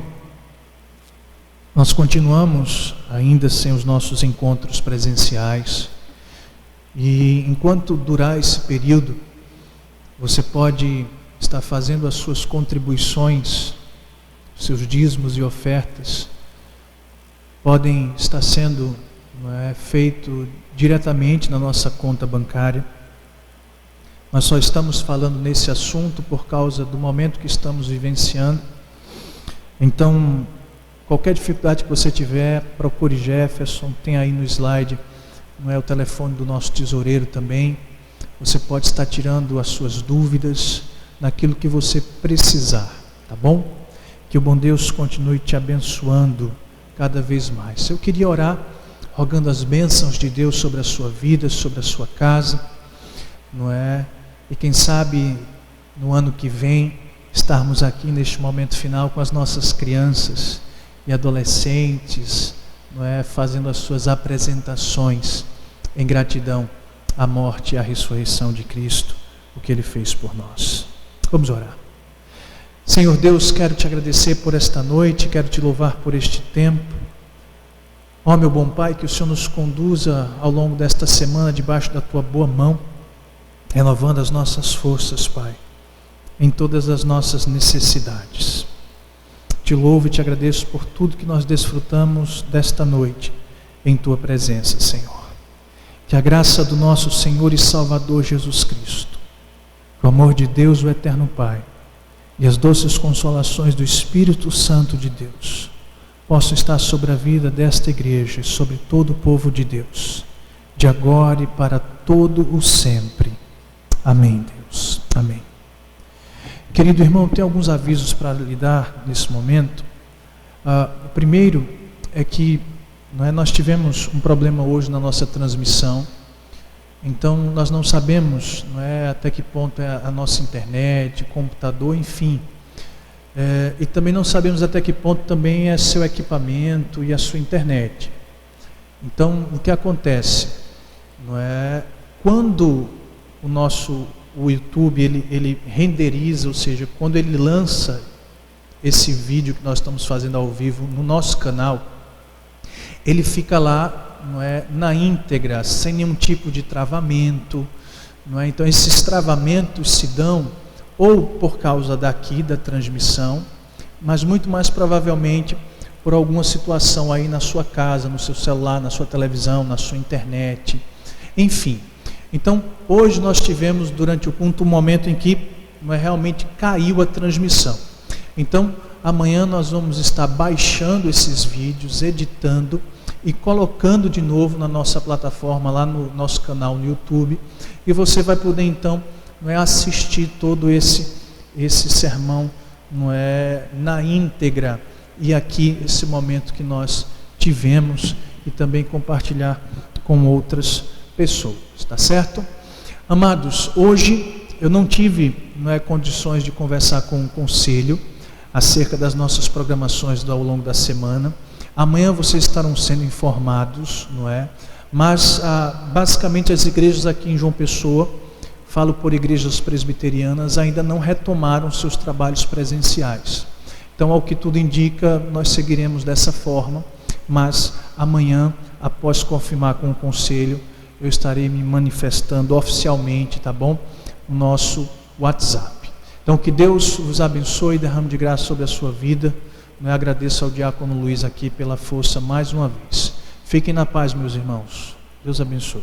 S1: nós continuamos ainda sem os nossos encontros presenciais e enquanto durar esse período, você pode estar fazendo as suas contribuições, seus dízimos e ofertas, podem estar sendo feito diretamente na nossa conta bancária. Nós só estamos falando nesse assunto por causa do momento que estamos vivenciando. Então, qualquer dificuldade que você tiver, procure Jefferson, tem aí no slide, o telefone do nosso tesoureiro também. Você pode estar tirando as suas dúvidas naquilo que você precisar, tá bom? Que o bom Deus continue te abençoando cada vez mais. Eu queria orar, rogando as bênçãos de Deus sobre a sua vida, sobre a sua casa, E quem sabe no ano que vem estarmos aqui neste momento final com as nossas crianças e adolescentes, fazendo as suas apresentações em gratidão à morte e à ressurreição de Cristo, o que Ele fez por nós. Vamos orar. Senhor Deus, quero te agradecer por esta noite, quero te louvar por este tempo. Ó meu bom Pai, que o Senhor nos conduza ao longo desta semana debaixo da tua boa mão, renovando as nossas forças, Pai, em todas as nossas necessidades. Te louvo e te agradeço por tudo que nós desfrutamos desta noite em tua presença, Senhor. Que a graça do nosso Senhor e Salvador Jesus Cristo, o amor de Deus, o eterno Pai, e as doces consolações do Espírito Santo de Deus possam estar sobre a vida desta igreja e sobre todo o povo de Deus, de agora e para todo o sempre. Amém, Deus. Amém. Querido irmão, tem alguns avisos para lhe dar nesse momento. O primeiro é que nós tivemos um problema hoje na nossa transmissão. Então nós não sabemos até que ponto é a nossa internet, computador, enfim. E também não sabemos até que ponto também é seu equipamento e a sua internet. Então o que acontece? Quando o YouTube ele renderiza, ou seja, quando ele lança esse vídeo que nós estamos fazendo ao vivo no nosso canal, ele fica lá na íntegra, sem nenhum tipo de travamento. Então esses travamentos se dão ou por causa daqui da transmissão, mas muito mais provavelmente por alguma situação aí na sua casa, no seu celular, na sua televisão, na sua internet, enfim. Então hoje nós tivemos durante o culto um momento em que realmente caiu a transmissão. Então amanhã nós vamos estar baixando esses vídeos, editando e colocando de novo na nossa plataforma, lá no nosso canal no YouTube, e você vai poder então assistir todo esse sermão na íntegra, e aqui esse momento que nós tivemos, e também compartilhar com outras pessoas, tá certo? Amados, hoje eu não tive condições de conversar com o conselho acerca das nossas programações ao longo da semana. Amanhã vocês estarão sendo informados, mas basicamente as igrejas aqui em João Pessoa, falo por igrejas presbiterianas, ainda não retomaram seus trabalhos presenciais. Então, ao que tudo indica, nós seguiremos dessa forma, mas amanhã, após confirmar com o conselho, eu estarei me manifestando oficialmente, tá bom? No nosso WhatsApp. Então, que Deus vos abençoe e derrame de graça sobre a sua vida. Agradeço ao diácono Luiz aqui pela força mais uma vez. Fiquem na paz, meus irmãos. Deus abençoe.